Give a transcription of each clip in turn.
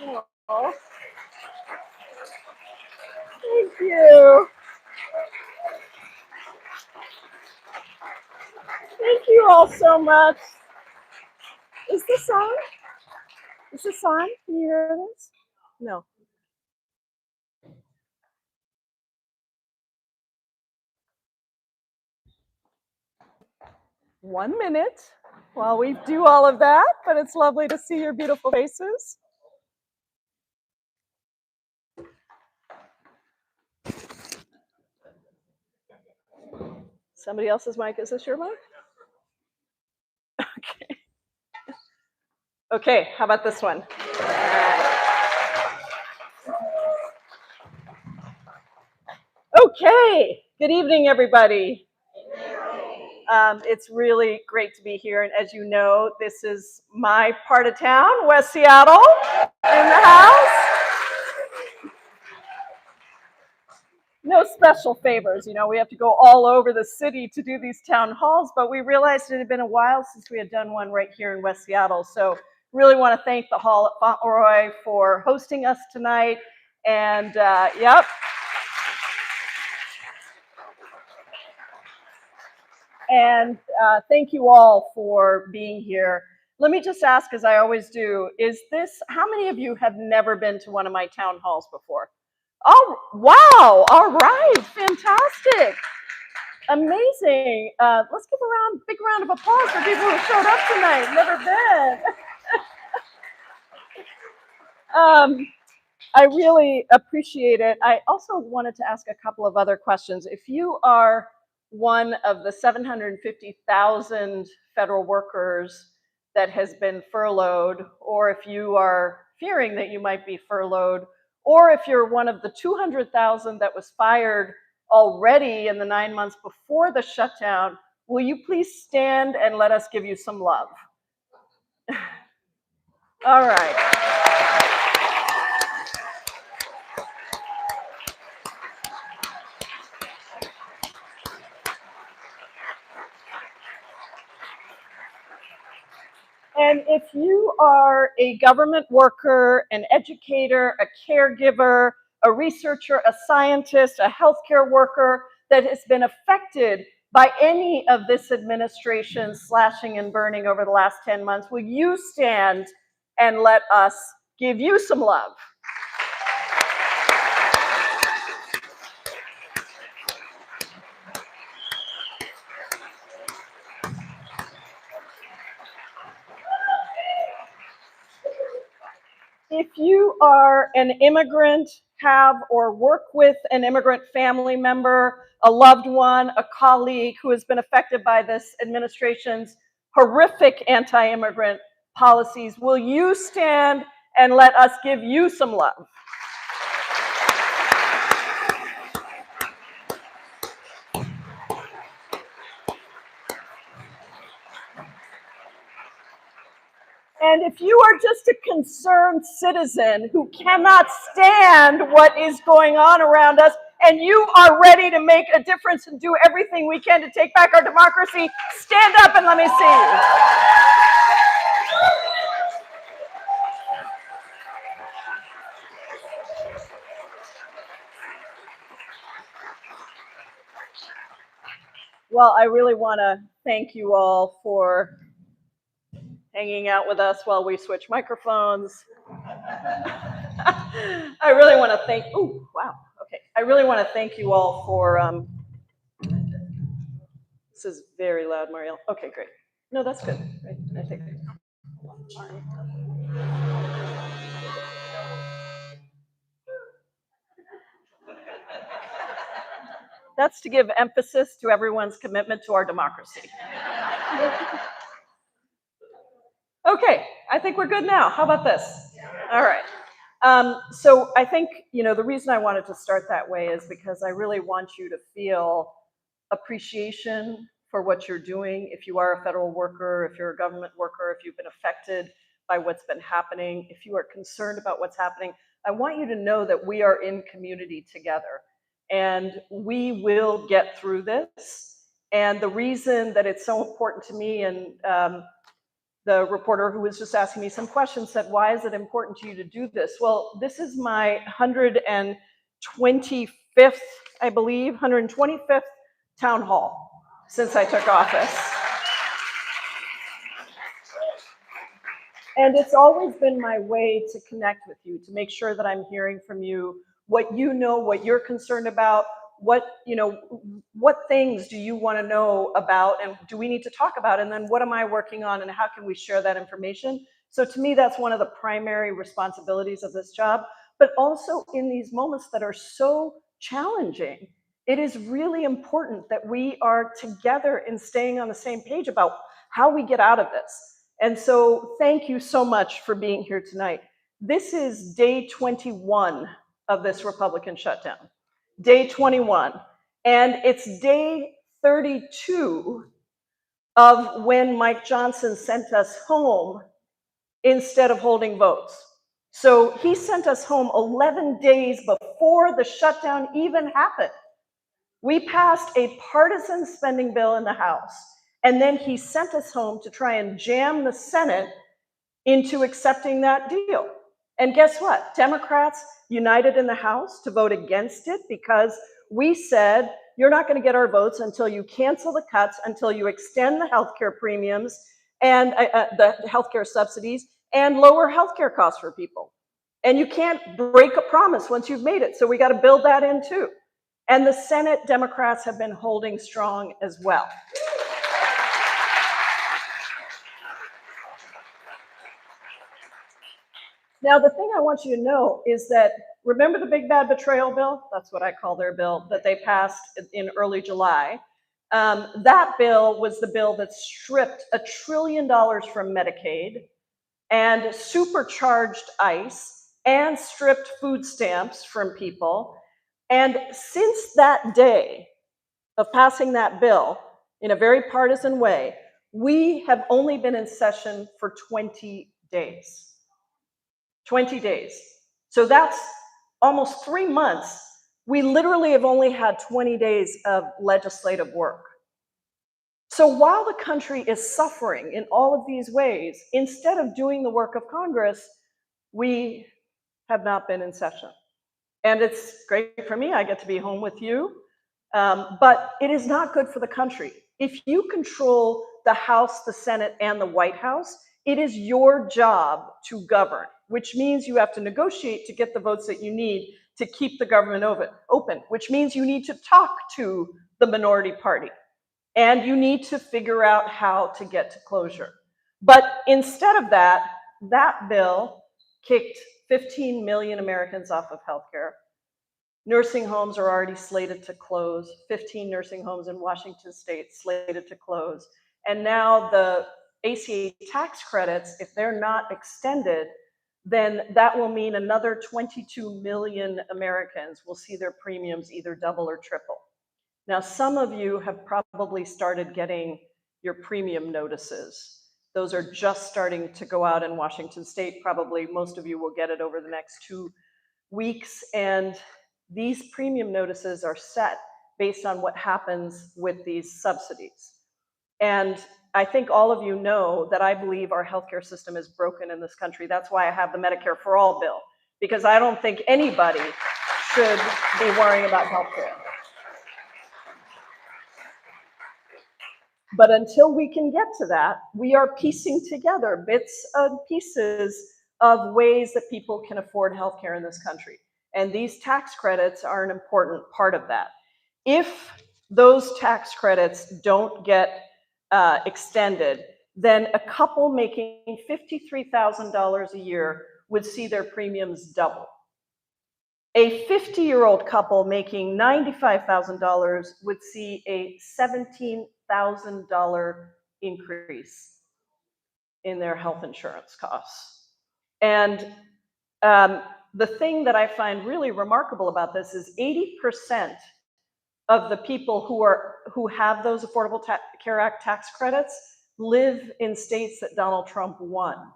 Oh, thank you. Thank you all so much. Is this on? Is this on? Can you hear this? No. 1 minute while we do all of that, but it's lovely to see your beautiful faces. Somebody else's mic. Is this your mic? Okay. Okay, how about this one? Okay, good evening, everybody. It's really great to be here, and as you know, this is my part of town, West Seattle, in the house. No special favors, we have to go all over the city to do these town halls, but we realized it had been a while since we had done one right here in West Seattle, so really want to thank the Hall at Fauntleroy for hosting us tonight, and yep. And thank you all for being here. Let me just ask, as I always do, how many of you have never been to one of my town halls before? Oh, wow, all right, fantastic, amazing. Let's give a big round of applause for people who showed up tonight, never been. I really appreciate it. I also wanted to ask a couple of other questions. If you are one of the 750,000 federal workers that has been furloughed, or if you are fearing that you might be furloughed, or if you're one of the 200,000 that was fired already in the 9 months before the shutdown, will you please stand and let us give you some love? All right. And if you are a government worker, an educator, a caregiver, a researcher, a scientist, a healthcare worker that has been affected by any of this administration's slashing and burning over the last 10 months, will you stand and let us give you some love? If you are an immigrant, have or work with an immigrant family member, a loved one, a colleague who has been affected by this administration's horrific anti-immigrant policies, will you stand and let us give you some love? And if you are just a concerned citizen who cannot stand what is going on around us, and you are ready to make a difference and do everything we can to take back our democracy, stand up and let me see you. Well, I really want to thank you all for hanging out with us while we switch microphones. I really want to thank, oh, wow, okay. I really want to thank you all for, this is very loud, Marielle. Okay, great. No, that's good. I think. That's to give emphasis to everyone's commitment to our democracy. Okay, I think we're good now. How about this? All right. So I think, the reason I wanted to start that way is because I really want you to feel appreciation for what you're doing. If you are a federal worker, if you're a government worker, if you've been affected by what's been happening, if you are concerned about what's happening, I want you to know that we are in community together and we will get through this. And the reason that it's so important to me and the reporter who was just asking me some questions said, why is it important to you to do this? Well, this is my 125th, I believe, 125th town hall since I took office. And it's always been my way to connect with you, to make sure that I'm hearing from you what you know, what you're concerned about, what things do you want to know about, and do we need to talk about, and then what am I working on, and how can we share that information? So to me, that's one of the primary responsibilities of this job. But also in these moments that are so challenging, it is really important that we are together in staying on the same page about how we get out of this. And so thank you so much for being here tonight. This is day 21 of this Republican shutdown. Day 21. And it's day 32 of when Mike Johnson sent us home instead of holding votes. So he sent us home 11 days before the shutdown even happened. We passed a partisan spending bill in the House, and then he sent us home to try and jam the Senate into accepting that deal. And guess what? Democrats united in the House to vote against it because we said, you're not going to get our votes until you cancel the cuts, until you extend the healthcare premiums and the healthcare subsidies and lower healthcare costs for people. And you can't break a promise once you've made it. So we got to build that in too. And the Senate Democrats have been holding strong as well. Now, the thing I want you to know is that, remember the big bad betrayal bill? That's what I call their bill, that they passed in early July. That bill was the bill that stripped $1 trillion from Medicaid and supercharged ICE and stripped food stamps from people. And since that day of passing that bill in a very partisan way, we have only been in session for 20 days. 20 days. So that's almost 3 months. We literally have only had 20 days of legislative work. So while the country is suffering in all of these ways, instead of doing the work of Congress, we have not been in session. And it's great for me, I get to be home with you, but it is not good for the country. If you control the House, the Senate, and the White House, it is your job to govern, which means you have to negotiate to get the votes that you need to keep the government open, which means you need to talk to the minority party, and you need to figure out how to get to closure. But instead of that, that bill kicked 15 million Americans off of healthcare. Nursing homes are already slated to close, 15 nursing homes in Washington state slated to close. And now the ACA tax credits, if they're not extended, then that will mean another 22 million Americans will see their premiums either double or triple. Now, some of you have probably started getting your premium notices. Those are just starting to go out in Washington state. Probably most of you will get it over the next 2 weeks. And these premium notices are set based on what happens with these subsidies. And I think all of you know that I believe our healthcare system is broken in this country. That's why I have the Medicare for All bill, because I don't think anybody should be worrying about healthcare. But until we can get to that, we are piecing together bits and pieces of ways that people can afford healthcare in this country. And these tax credits are an important part of that. If those tax credits don't get extended, then a couple making $53,000 a year would see their premiums double. A 50-year-old couple making $95,000 would see a $17,000 increase in their health insurance costs. And the thing that I find really remarkable about this is 80% of the people who have those Affordable Care Act tax credits live in states that Donald Trump won.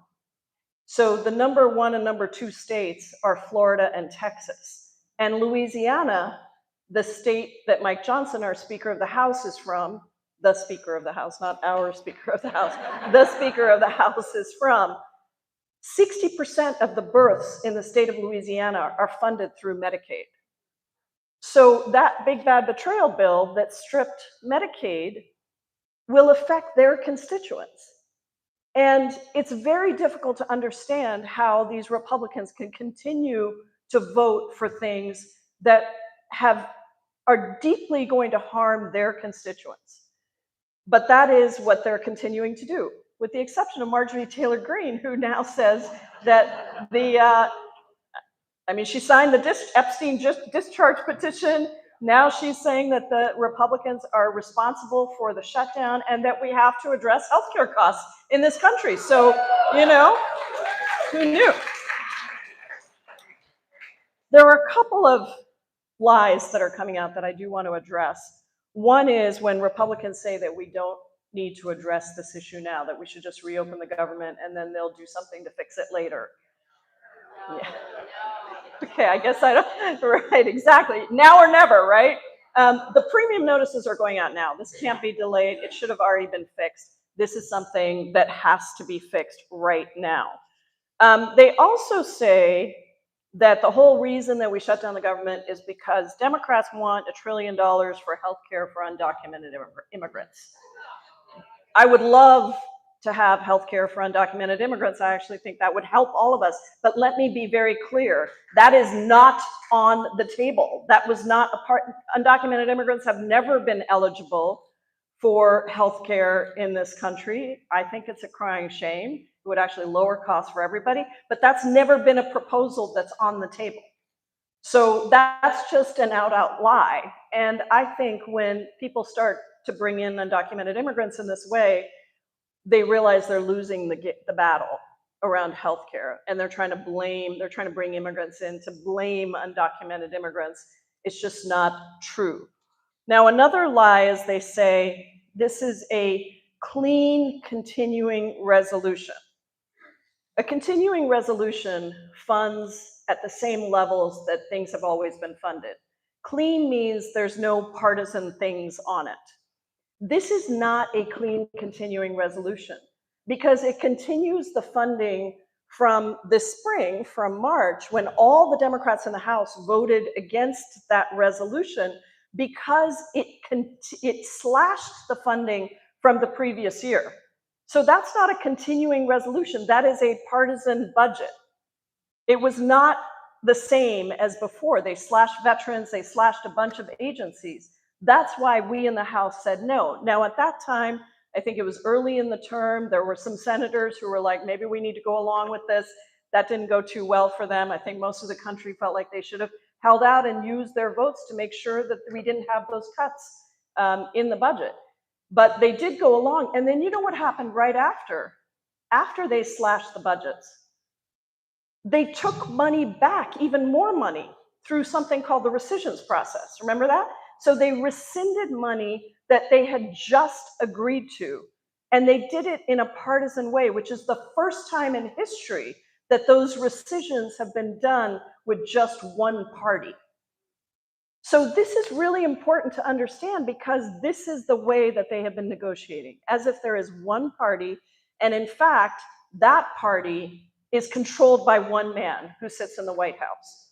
So the number 1 and number 2 states are Florida and Texas. And Louisiana, the state that Mike Johnson, our Speaker of the House, is from, the Speaker of the House, not our Speaker of the House, the Speaker of the House is from, 60% of the births in the state of Louisiana are funded through Medicaid. So that big bad betrayal bill that stripped Medicaid will affect their constituents. And it's very difficult to understand how these Republicans can continue to vote for things that are deeply going to harm their constituents. But that is what they're continuing to do, with the exception of Marjorie Taylor Greene, who now says that she signed the Epstein discharge petition. Now she's saying that the Republicans are responsible for the shutdown and that we have to address healthcare costs in this country. So, who knew? There are a couple of lies that are coming out that I do want to address. One is when Republicans say that we don't need to address this issue now, that we should just reopen the government and then they'll do something to fix it later. Yeah. Okay, I guess I don't, right, exactly. Now or never, right? The premium notices are going out now. This can't be delayed. It should have already been fixed. This is something that has to be fixed right now. They also say that the whole reason that we shut down the government is because Democrats want $1 trillion for healthcare for undocumented immigrants. I would love to have healthcare for undocumented immigrants. I actually think that would help all of us. But let me be very clear, that is not on the table. That was not a part. Undocumented immigrants have never been eligible for healthcare in this country. I think it's a crying shame. It would actually lower costs for everybody, but that's never been a proposal that's on the table. So that's just an out lie. And I think when people start to bring in undocumented immigrants in this way, they realize they're losing the battle around healthcare, and they're trying to bring immigrants in to blame undocumented immigrants. It's just not true. Now, another lie is they say this is a clean continuing resolution. A continuing resolution funds at the same levels that things have always been funded. Clean means there's no partisan things on it. This is not a clean continuing resolution because it continues the funding from this spring, from March, when all the Democrats in the House voted against that resolution because it slashed the funding from the previous year. So that's not a continuing resolution. That is a partisan budget. It was not the same as before. They slashed veterans, they slashed a bunch of agencies. That's why we in the House said no. Now, at that time, I think it was early in the term, there were some senators who were like, maybe we need to go along with this. That didn't go too well for them. I think most of the country felt like they should have held out and used their votes to make sure that we didn't have those cuts in the budget. But they did go along. And then you know what happened right after? After they slashed the budgets, they took money back, even more money, through something called the rescissions process. Remember that? So they rescinded money that they had just agreed to. And they did it in a partisan way, which is the first time in history that those rescissions have been done with just one party. So this is really important to understand because this is the way that they have been negotiating, as if there is one party, and in fact, that party is controlled by one man who sits in the White House.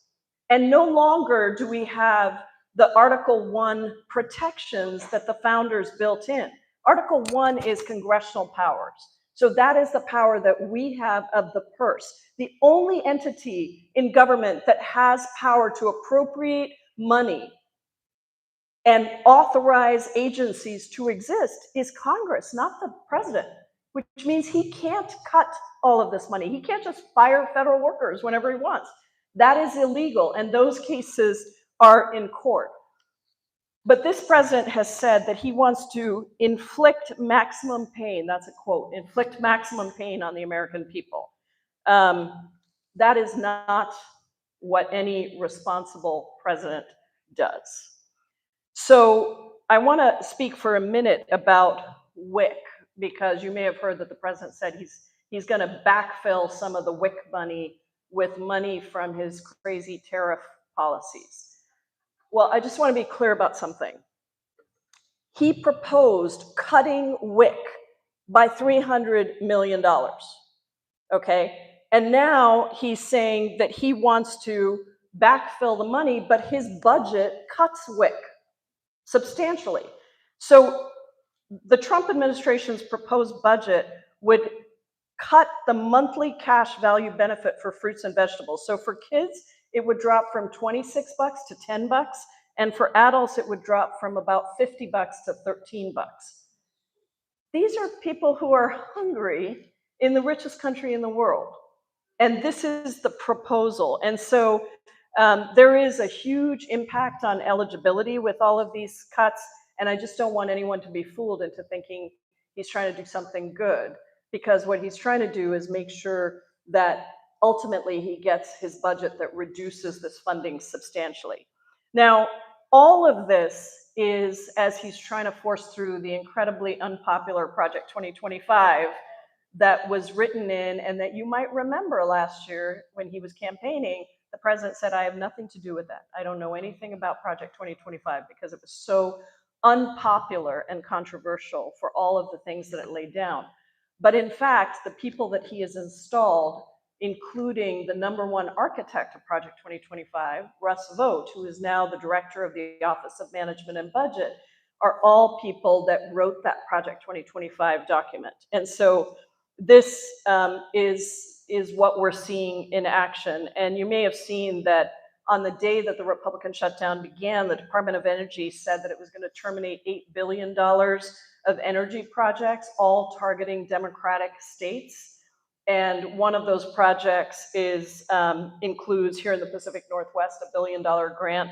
And no longer do we have the Article 1 protections that the founders built in. Article 1 is congressional powers. So that is the power that we have of the purse. The only entity in government that has power to appropriate money and authorize agencies to exist is Congress, not the president, which means he can't cut all of this money. He can't just fire federal workers whenever he wants. That is illegal, and those cases are in court. But this president has said that he wants to inflict maximum pain, that's a quote, inflict maximum pain on the American people. That is not what any responsible president does. So I want to speak for a minute about WIC, because you may have heard that the president said he's going to backfill some of the WIC money with money from his crazy tariff policies. Well, I just want to be clear about something. He proposed cutting WIC by $300 million. Okay? And now he's saying that he wants to backfill the money, but his budget cuts WIC substantially. So the Trump administration's proposed budget would cut the monthly cash value benefit for fruits and vegetables. So for kids, it would drop from 26 bucks to 10 bucks, and for adults, it would drop from about 50 bucks to 13 bucks. These are people who are hungry in the richest country in the world. And this is the proposal. And so there is a huge impact on eligibility with all of these cuts. And I just don't want anyone to be fooled into thinking he's trying to do something good, because what he's trying to do is make sure that ultimately he gets his budget that reduces this funding substantially. Now, all of this is as he's trying to force through the incredibly unpopular Project 2025 that was written in, and that you might remember last year when he was campaigning, the president said, I have nothing to do with that. I don't know anything about Project 2025, because it was so unpopular and controversial for all of the things that it laid down. But in fact, the people that he has installed, including the #1 architect of Project 2025, Russ Vought, who is now the director of the Office of Management and Budget, are all people that wrote that Project 2025 document. And so this is what we're seeing in action. And you may have seen that on the day that the Republican shutdown began, the Department of Energy said that it was going to terminate $8 billion of energy projects, all targeting Democratic states. And one of those projects includes here in the Pacific Northwest a $1 billion grant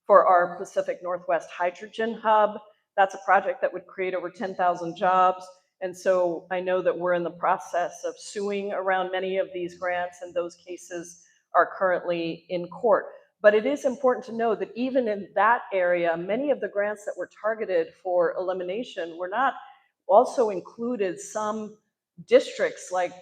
for our Pacific Northwest Hydrogen Hub. That's a project that would create over 10,000 jobs. And so I know that we're in the process of suing around many of these grants, and those cases are currently in court. But it is important to know that even in that area, many of the grants that were targeted for elimination were not also included some districts, like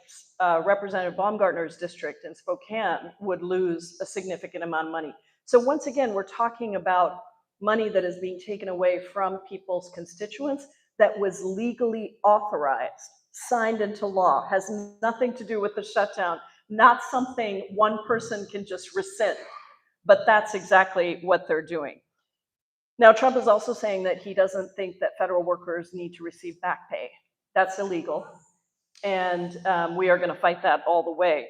Representative Baumgartner's district in Spokane would lose a significant amount of money. So once again, we're talking about money that is being taken away from people's constituents that was legally authorized, signed into law, has nothing to do with the shutdown, not something one person can just rescind. But that's exactly what they're doing. Now, Trump is also saying that he doesn't think that federal workers need to receive back pay. That's illegal. And we are going to fight that all the way.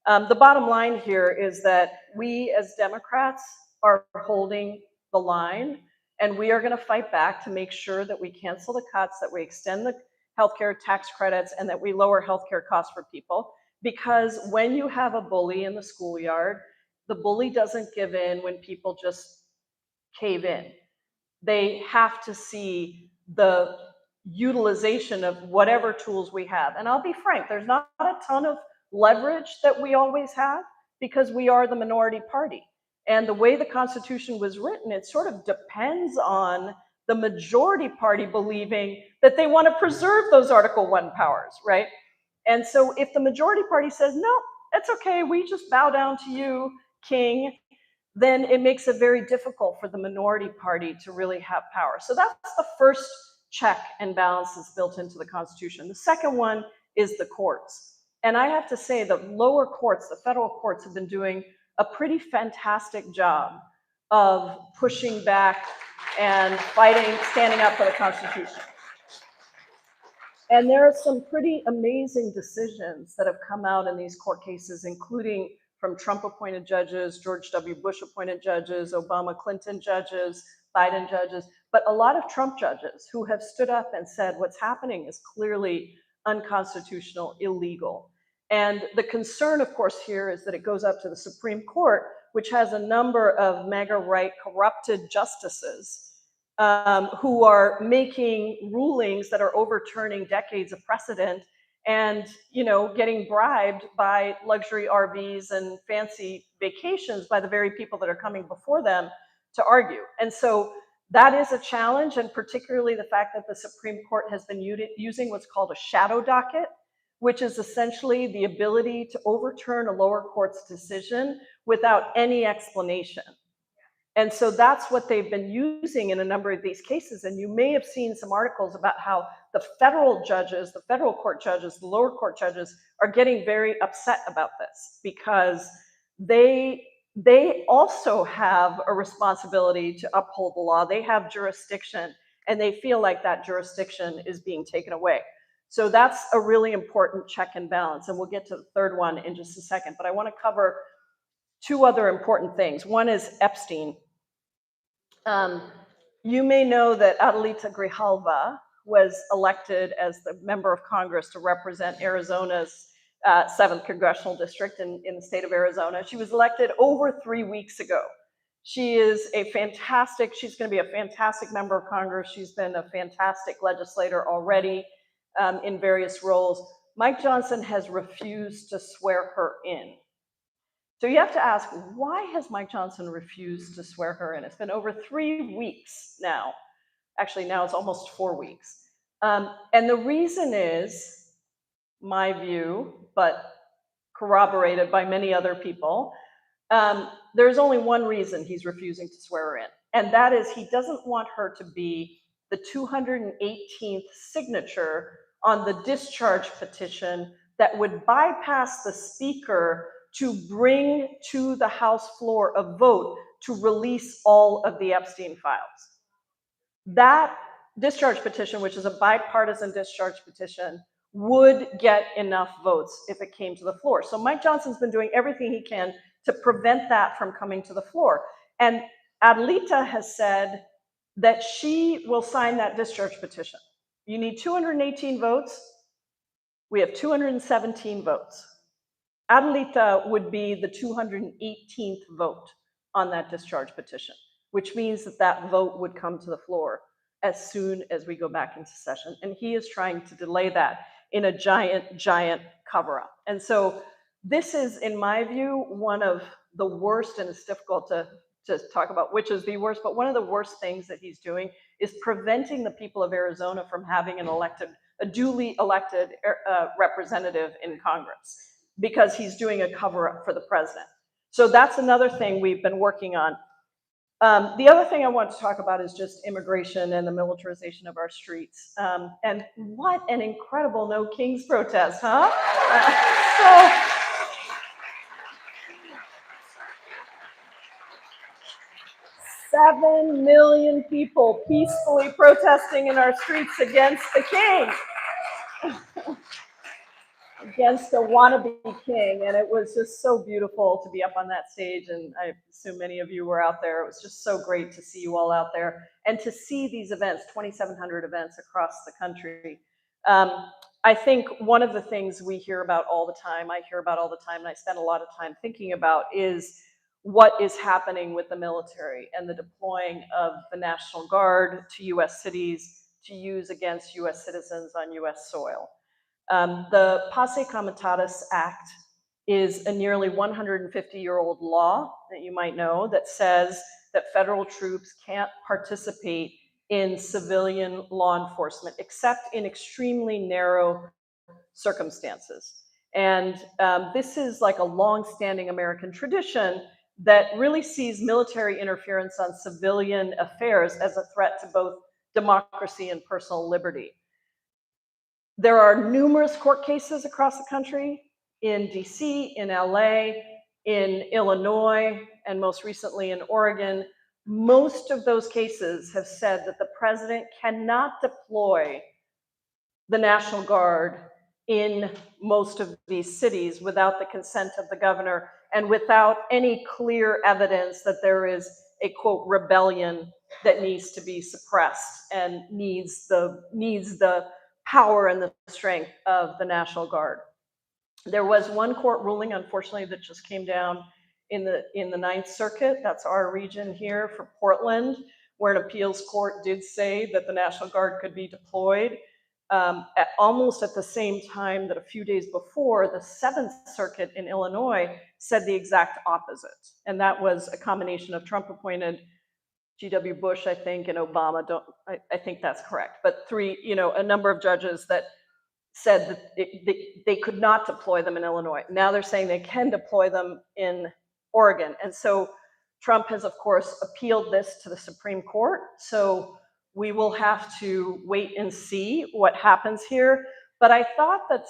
The bottom line here is that we as Democrats are holding the line, and we are going to fight back to make sure that we cancel the cuts, that we extend the healthcare tax credits, and that we lower healthcare costs for people. Because when you have a bully in the schoolyard, the bully doesn't give in when people just cave in. They have to see the utilization of whatever tools we have. And I'll be frank, there's not a ton of leverage that we always have, because we are the minority party. And the way the Constitution was written, it sort of depends on the majority party believing that they want to preserve those Article 1 powers, right? And so if the majority party says, no, it's okay, we just bow down to you, King, then it makes it very difficult for the minority party to really have power. So that's the first check and balance that's built into the Constitution. The second one is the courts. And I have to say the lower courts, the federal courts, have been doing a pretty fantastic job of pushing back and fighting, standing up for the Constitution. And there are some pretty amazing decisions that have come out in these court cases, including from Trump-appointed judges, George W. Bush-appointed judges, Obama-Clinton judges, Biden judges, but a lot of Trump judges who have stood up and said what's happening is clearly unconstitutional, illegal. And the concern, of course, here is that it goes up to the Supreme Court, which has a number of MAGA right corrupted justices who are making rulings that are overturning decades of precedent and, you know, getting bribed by luxury RVs and fancy vacations by the very people that are coming before them to argue. And so that is a challenge, and particularly the fact that the Supreme Court has been using what's called a shadow docket, which is essentially the ability to overturn a lower court's decision without any explanation. And so that's what they've been using in a number of these cases. And you may have seen some articles about how the federal judges, the federal court judges, the lower court judges are getting very upset about this because they they also have a responsibility to uphold the law. They have jurisdiction, and they feel like that jurisdiction is being taken away. So that's a really important check and balance. And we'll get to the third one in just a second. But I want to cover two other important things. One is Epstein. Um, you may know that Adelita Grijalva was elected as the member of Congress to represent Arizona's 7th Congressional District in the state of Arizona. She was elected over 3 weeks ago. She is she's going to be a fantastic member of Congress. She's been a fantastic legislator already in various roles. Mike Johnson has refused to swear her in. So you have to ask, why has Mike Johnson refused to swear her in? It's been over 3 weeks now. Actually, now it's almost 4 weeks. And the reason is, my view, but corroborated by many other people, there's only one reason he's refusing to swear her in. And that is he doesn't want her to be the 218th signature on the discharge petition that would bypass the speaker to bring to the House floor a vote to release all of the Epstein files. That discharge petition, which is a bipartisan discharge petition, would get enough votes if it came to the floor. So Mike Johnson's been doing everything he can to prevent that from coming to the floor. And Adelita has said that she will sign that discharge petition. You need 218 votes. We have 217 votes. Adelita would be the 218th vote on that discharge petition, which means that that vote would come to the floor as soon as we go back into session. And he is trying to delay that in a giant, giant cover-up. And so this is, in my view, one of the worst, and it's difficult to talk about which is the worst, but one of the worst things that he's doing is preventing the people of Arizona from having a duly elected representative in Congress, because he's doing a cover-up for the president. So that's another thing we've been working on. The other thing I want to talk about is just immigration and the militarization of our streets. And what an incredible No Kings protest, huh? So 7 million people peacefully protesting in our streets against the king. Against a wannabe king, and it was just so beautiful to be up on that stage, and I assume many of you were out there. It was just so great to see you all out there and to see these events, 2,700 events across the country. I think one of the things we hear about all the time, I hear about all the time, and I spend a lot of time thinking about, is what is happening with the military and the deploying of the National Guard to US cities to use against US citizens on US soil. The Pace Comitatus Act is a nearly 150-year-old law that you might know that says that federal troops can't participate in civilian law enforcement except in extremely narrow circumstances. And this is like a long-standing American tradition that really sees military interference on civilian affairs as a threat to both democracy and personal liberty. There are numerous court cases across the country, in DC, in LA, in Illinois, and most recently in Oregon. Most of those cases have said that the president cannot deploy the National Guard in most of these cities without the consent of the governor and without any clear evidence that there is a, quote, rebellion that needs to be suppressed and needs the power and the strength of the National Guard. There was one court ruling, unfortunately, that just came down in the Ninth Circuit. That's our region here for Portland, where an appeals court did say that the National Guard could be deployed almost at the same time that a few days before, the Seventh Circuit in Illinois said the exact opposite. And that was a combination of Trump-appointed G.W. Bush, I think, and Obama. I think that's correct. But a number of judges that said that they could not deploy them in Illinois. Now they're saying they can deploy them in Oregon. And so Trump has, of course, appealed this to the Supreme Court, so we will have to wait and see what happens here. But I thought that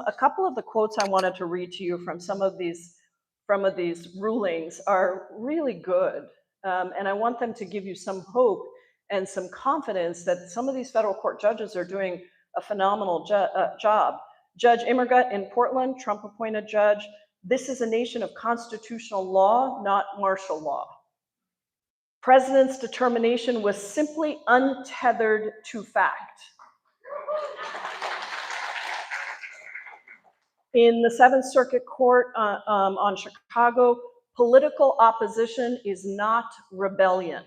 a couple of the quotes I wanted to read to you from some of these rulings are really good. And I want them to give you some hope and some confidence that some of these federal court judges are doing a phenomenal job. Judge Immergut in Portland, Trump-appointed judge, this is a nation of constitutional law, not martial law. President's determination was simply untethered to fact. In the Seventh Circuit Court on Chicago, political opposition is not rebellion.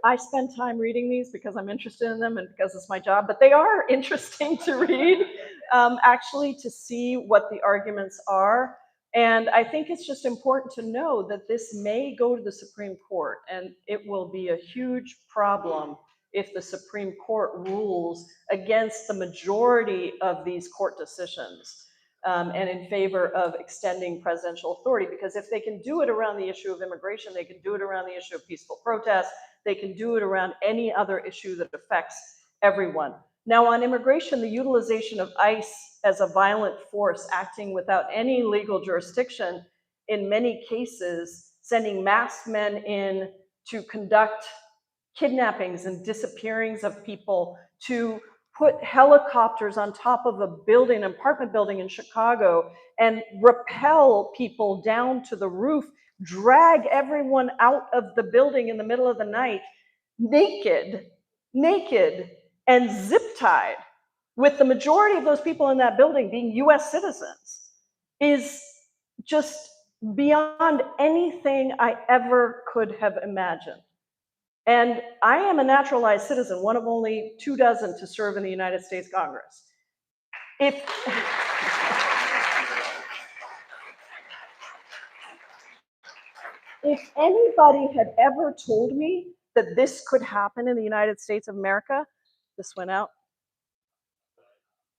I spend time reading these because I'm interested in them and because it's my job, but they are interesting to read, actually, to see what the arguments are. And I think it's just important to know that this may go to the Supreme Court, and it will be a huge problem if the Supreme Court rules against the majority of these court decisions. And in favor of extending presidential authority, because if they can do it around the issue of immigration, they can do it around the issue of peaceful protest, they can do it around any other issue that affects everyone. Now, on immigration, the utilization of ICE as a violent force acting without any legal jurisdiction, in many cases, sending masked men in to conduct kidnappings and disappearings of people, to put helicopters on top of a building, an apartment building in Chicago, and rappel people down to the roof, drag everyone out of the building in the middle of the night, naked, and zip-tied, with the majority of those people in that building being US citizens, is just beyond anything I ever could have imagined. And I am a naturalized citizen, one of only 24 to serve in the United States Congress. If anybody had ever told me that this could happen in the United States of America, this went out,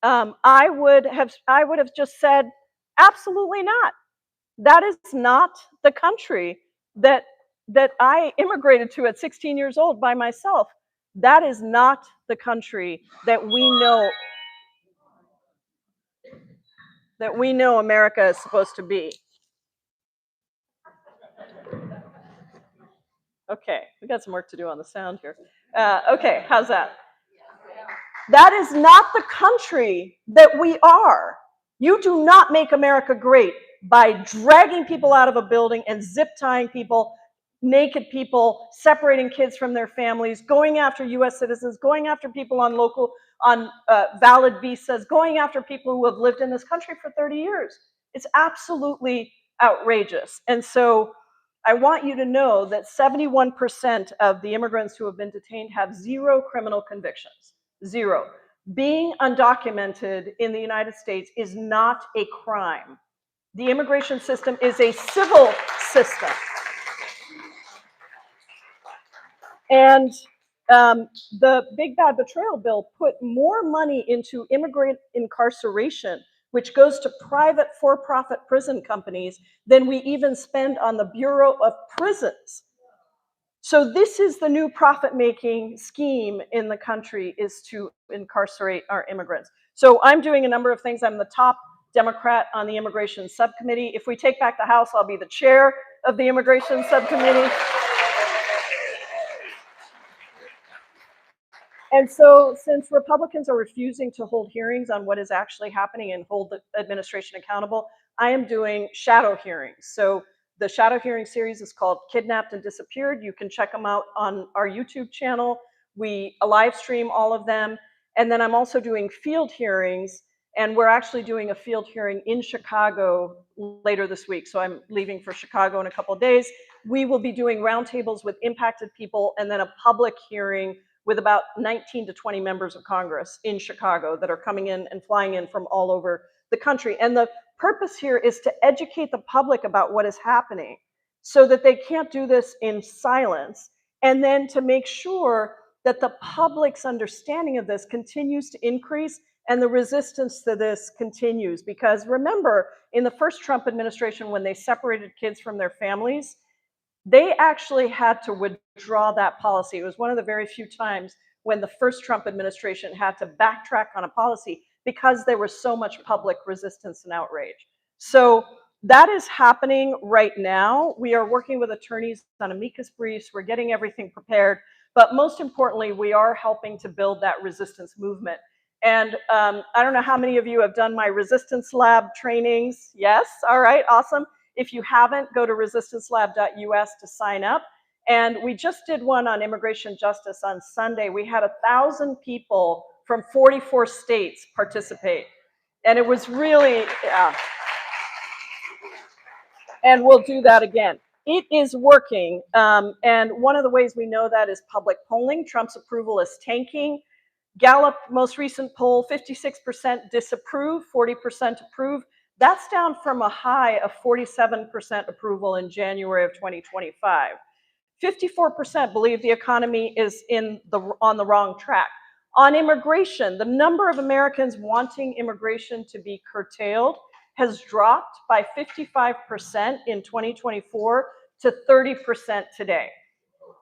I would have just said, absolutely not. That is not the country that I immigrated to at 16 years old by myself. That is not the country that we know America is supposed to be. Okay, we got some work to do on the sound here. Okay, how's that? That is not the country that we are. You do not make America great by dragging people out of a building and zip tying people, naked people, separating kids from their families, going after US citizens, going after people on valid visas, going after people who have lived in this country for 30 years. It's absolutely outrageous. And so I want you to know that 71% of the immigrants who have been detained have 0 criminal convictions. 0. Being undocumented in the United States is not a crime. The immigration system is a civil system. And the Big Bad Betrayal Bill put more money into immigrant incarceration, which goes to private for-profit prison companies, than we even spend on the Bureau of Prisons. So this is the new profit-making scheme in the country, is to incarcerate our immigrants. So I'm doing a number of things. I'm the top Democrat on the Immigration Subcommittee. If we take back the House, I'll be the chair of the Immigration Subcommittee. And so since Republicans are refusing to hold hearings on what is actually happening and hold the administration accountable, I am doing shadow hearings. So the shadow hearing series is called Kidnapped and Disappeared. You can check them out on our YouTube channel. We live stream all of them. And then I'm also doing field hearings, and we're actually doing a field hearing in Chicago later this week. So I'm leaving for Chicago in a couple of days. We will be doing roundtables with impacted people, and then a public hearing with about 19 to 20 members of Congress in Chicago that are coming in and flying in from all over the country. And the purpose here is to educate the public about what is happening so that they can't do this in silence, and then to make sure that the public's understanding of this continues to increase And the resistance to this continues because remember, in the first Trump administration, when they separated kids from their families, they actually had to withdraw that policy. It was one of the very few times when the first Trump administration had to backtrack on a policy because there was so much public resistance and outrage. So that is happening right now. We are working with attorneys on amicus briefs. We're getting everything prepared. But most importantly, we are helping to build that resistance movement. And I don't know how many of you have done my resistance lab trainings. Yes? All right, awesome. If you haven't, go to resistancelab.us to sign up. And we just did one on immigration justice on Sunday. We had 1,000 people from 44 states participate. And it was really, yeah. And we'll do that again. It is working. And one of the ways we know that is public polling. Trump's approval is tanking. Gallup, most recent poll, 56% disapprove, 40% approve. That's down from a high of 47% approval in January of 2025. 54% believe the economy is on the wrong track. On immigration, the number of Americans wanting immigration to be curtailed has dropped by 55% in 2024 to 30% today.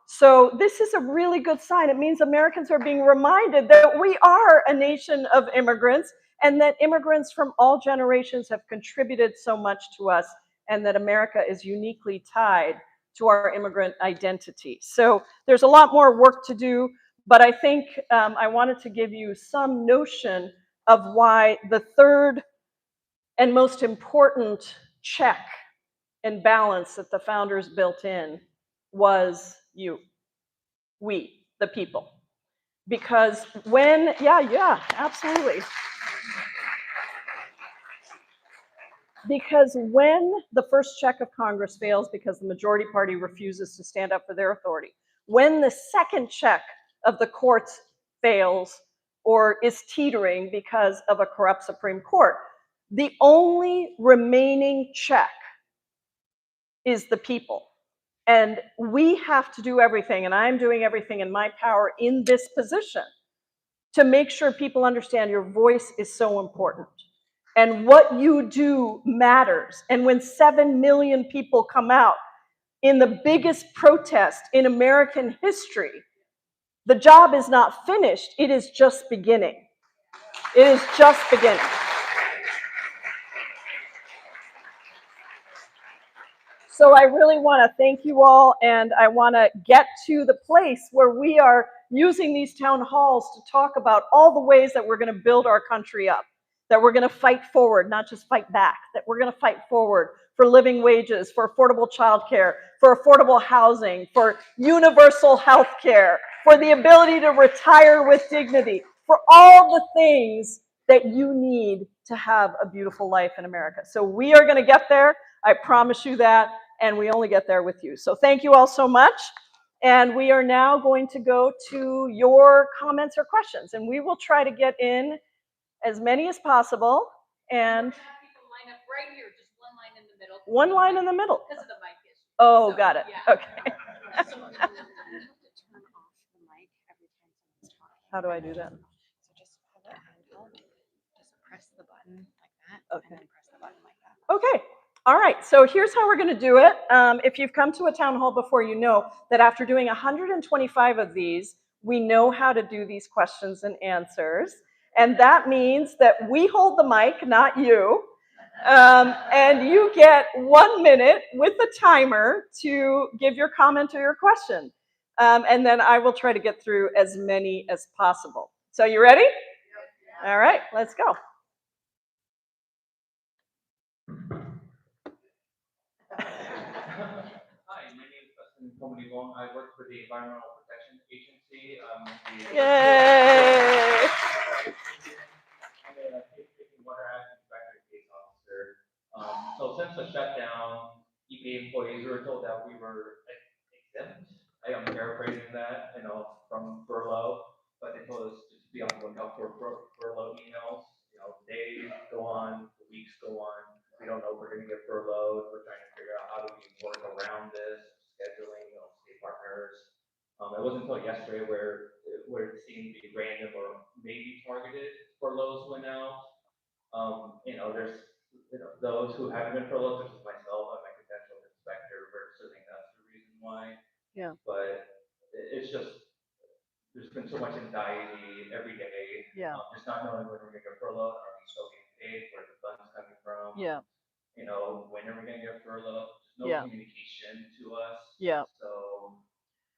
So this is a really good sign. It means Americans are being reminded that we are a nation of immigrants and that immigrants from all generations have contributed so much to us and that America is uniquely tied to our immigrant identity. So there's a lot more work to do, but I think I wanted to give you some notion of why the third and most important check and balance that the founders built in was you. We, the people. Because when, yeah, absolutely. Because when the first check of Congress fails because the majority party refuses to stand up for their authority, when the second check of the courts fails or is teetering because of a corrupt Supreme Court, the only remaining check is the people. And we have to do everything, and I'm doing everything in my power in this position to make sure people understand your voice is so important. And what you do matters. And when 7 million people come out in the biggest protest in American history, the job is not finished, it is just beginning. It is just beginning. So I really want to thank you all, and I want to get to the place where we are using these town halls to talk about all the ways that we're going to build our country up, that we're going to fight forward, not just fight back, that we're going to fight forward for living wages, for affordable childcare, for affordable housing, for universal health care, for the ability to retire with dignity, for all the things that you need to have a beautiful life in America. So we are going to get there. I promise you that, and we only get there with you. So thank you all so much. And we are now going to go to your comments or questions, and we will try to get in as many as possible. And people line up right here, just one line in the middle. One line in the middle. Because of the mic issue. Oh, So, got it. yeah. Okay. So you have to turn off the mic every time someone's talking. How do I do that? So just hold it handheld, just press the button like that, Okay. and then press the button like that. Okay. All right. So here's how we're going to do it. If you've come to a town hall before, you know that after doing 125 of these, we know how to do these questions and answers. And that means that we hold the mic, not you. And you get 1 minute with a timer to give your comment or your question. And then I will try to get through as many as possible. So you ready? All right, let's go. Hi, my name is Preston Komodibong. I work for the Environmental Protection Agency. Yay! I'm a drinking water act inspector case officer. So since the shutdown, EPA employees were told that we were exempt. I am paraphrasing that, from furlough, but they told us just to be on the lookout for furlough emails. Days go on, weeks go on. We don't know if we're going to get furloughed. We're trying to figure out how do we work around this, scheduling, state partners. It wasn't until yesterday where it seemed to be random or maybe targeted. furloughs went out. There's those who haven't been furloughed, such as myself and my credential inspector, we're assuming that's the reason why. Yeah. But it's just there's been so much anxiety every day, Yeah. just not knowing when we're gonna get furloughed, are we still getting paid, where the funds coming from, Yeah. when are we gonna get furloughed? There's no Yeah. communication to us. Yeah. So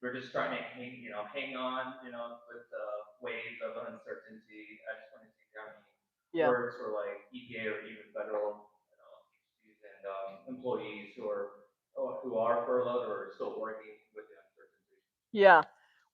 we're just trying to hang on, with the waves of uncertainty. I just want to see how many Yeah. words for like EPA or even federal, agencies and employees who are furloughed or still working with the uncertainty. Yeah.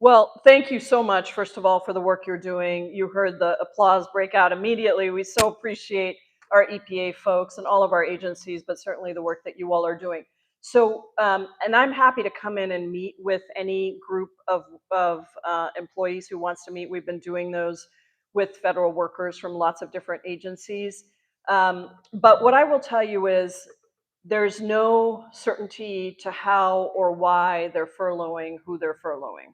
Well, thank you so much, first of all, for the work you're doing. You heard the applause break out immediately. We so appreciate our EPA folks and all of our agencies, but certainly the work that you all are doing. So, and I'm happy to come in and meet with any group of employees who wants to meet. We've been doing those with federal workers from lots of different agencies. But what I will tell you is there's no certainty to how or why they're furloughing who they're furloughing.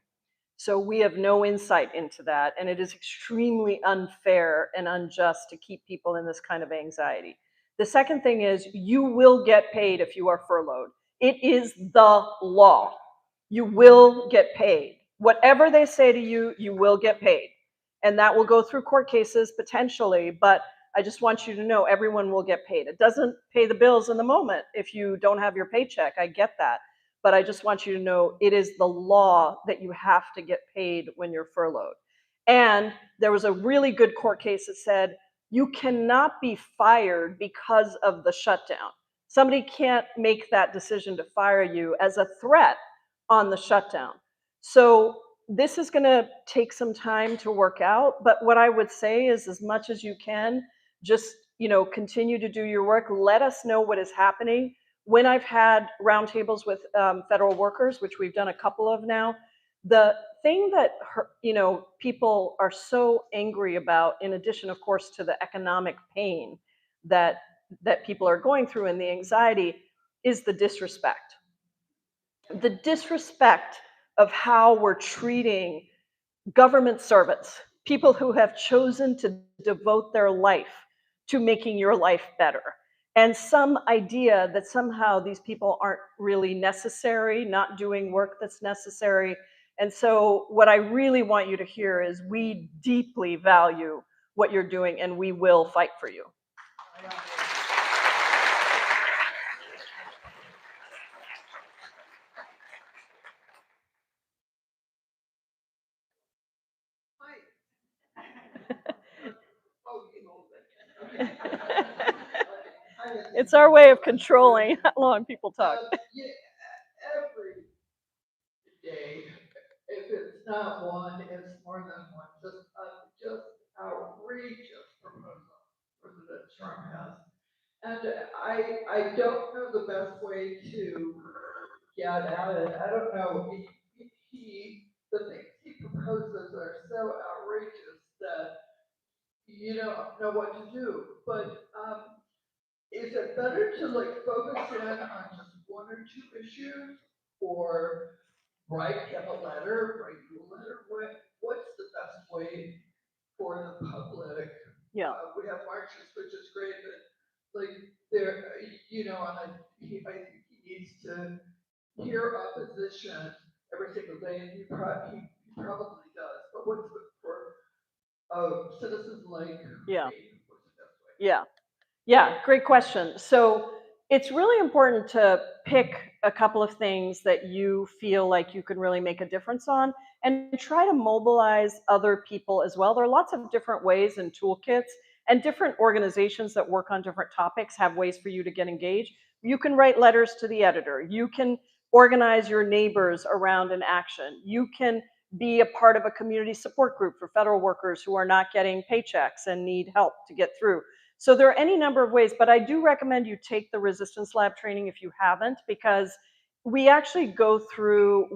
So we have no insight into that, and it is extremely unfair and unjust to keep people in this kind of anxiety. The second thing is you will get paid if you are furloughed. It is the law. You will get paid. Whatever they say to you, you will get paid. And that will go through court cases potentially, but I just want you to know everyone will get paid. It doesn't pay the bills in the moment if you don't have your paycheck. I get that. But I just want you to know it is the law that you have to get paid when you're furloughed. And there was a really good court case that said you cannot be fired because of the shutdown. Somebody can't make that decision to fire you as a threat on the shutdown. So this is going to take some time to work out, but what I would say is as much as you can, just continue to do your work. Let us know what is happening. When I've had roundtables with federal workers, which we've done a couple of now, the thing that people are so angry about, in addition, of course, to the economic pain that people are going through and the anxiety, is the disrespect. The disrespect of how we're treating government servants, people who have chosen to devote their life to making your life better. And some idea that somehow these people aren't really necessary, not doing work that's necessary. And so, what I really want you to hear is we deeply value what you're doing and we will fight for you. It's our way of controlling how long people talk. Yeah, every day, if it's not one, it's more than one. Just outrageous proposal President Trump has, and I don't know the best way to get at it. I don't know. The things he proposes are so outrageous that you don't know what to do. But is it better to focus in on just one or two issues, or write you a letter? What's the best way for the public? Yeah. We have marches, which is great, but there, I think he needs to hear opposition every single day, and he probably does. But what's good for citizens like Yeah. me? What's the best way? Yeah. Yeah, great question. So it's really important to pick a couple of things that you feel like you can really make a difference on and try to mobilize other people as well. There are lots of different ways and toolkits, and different organizations that work on different topics have ways for you to get engaged. You can write letters to the editor. You can organize your neighbors around an action. You can be a part of a community support group for federal workers who are not getting paychecks and need help to get through. So there are any number of ways, but I do recommend you take the Resistance Lab training if you haven't, because we actually go through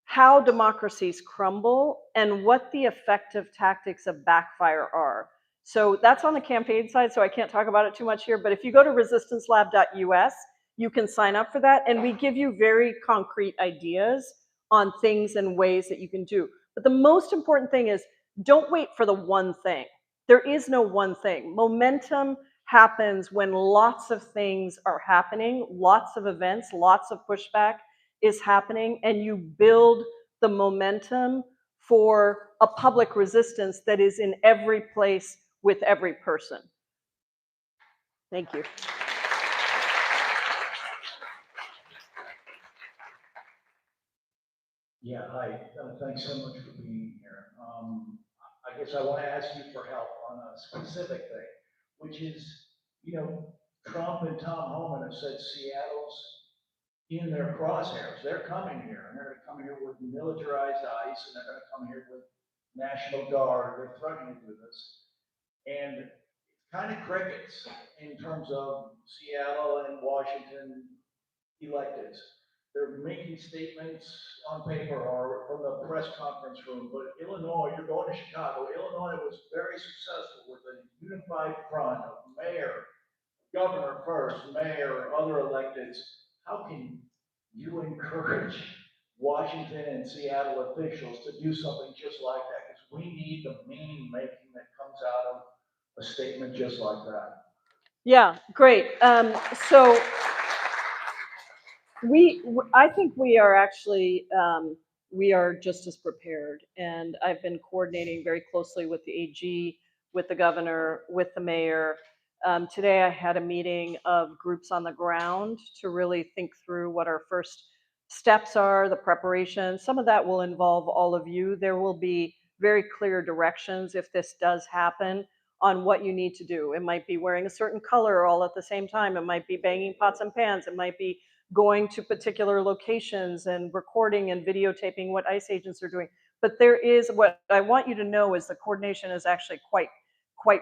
how democracies crumble and what the effective tactics of backfire are. So that's on the campaign side, so I can't talk about it too much here, but if you go to resistancelab.us, you can sign up for that, and we give you very concrete ideas on things and ways that you can do. But the most important thing is don't wait for the one thing. There is no one thing. Momentum happens when lots of things are happening, lots of events, lots of pushback is happening, and you build the momentum for a public resistance that is in every place with every person. Thank you. Yeah, hi. Thanks so much for being here. I guess I want to ask you for help on a specific thing, which is, Trump and Tom Homan have said Seattle's in their crosshairs. They're coming here, and they're going to come here with militarized ICE, and they're going to come here with National Guard. They're threatening with us. And it's kind of crickets in terms of Seattle and Washington electeds. They're making statements on paper or from the press conference room, but Illinois, you're going to Chicago. Illinois was very successful with a unified front of mayor, governor first, mayor, other electeds. How can you encourage Washington and Seattle officials to do something just like that? Because we need the meaning making that comes out of a statement just like that. Yeah, great. So I think we are actually, we are just as prepared. And I've been coordinating very closely with the AG, with the governor, with the mayor. Today I had a meeting of groups on the ground to really think through what our first steps are, the preparation. Some of that will involve all of you. There will be very clear directions if this does happen on what you need to do. It might be wearing a certain color all at the same time. It might be banging pots and pans. It might be going to particular locations and recording and videotaping what ICE agents are doing. But there is, what I want you to know is the coordination is actually quite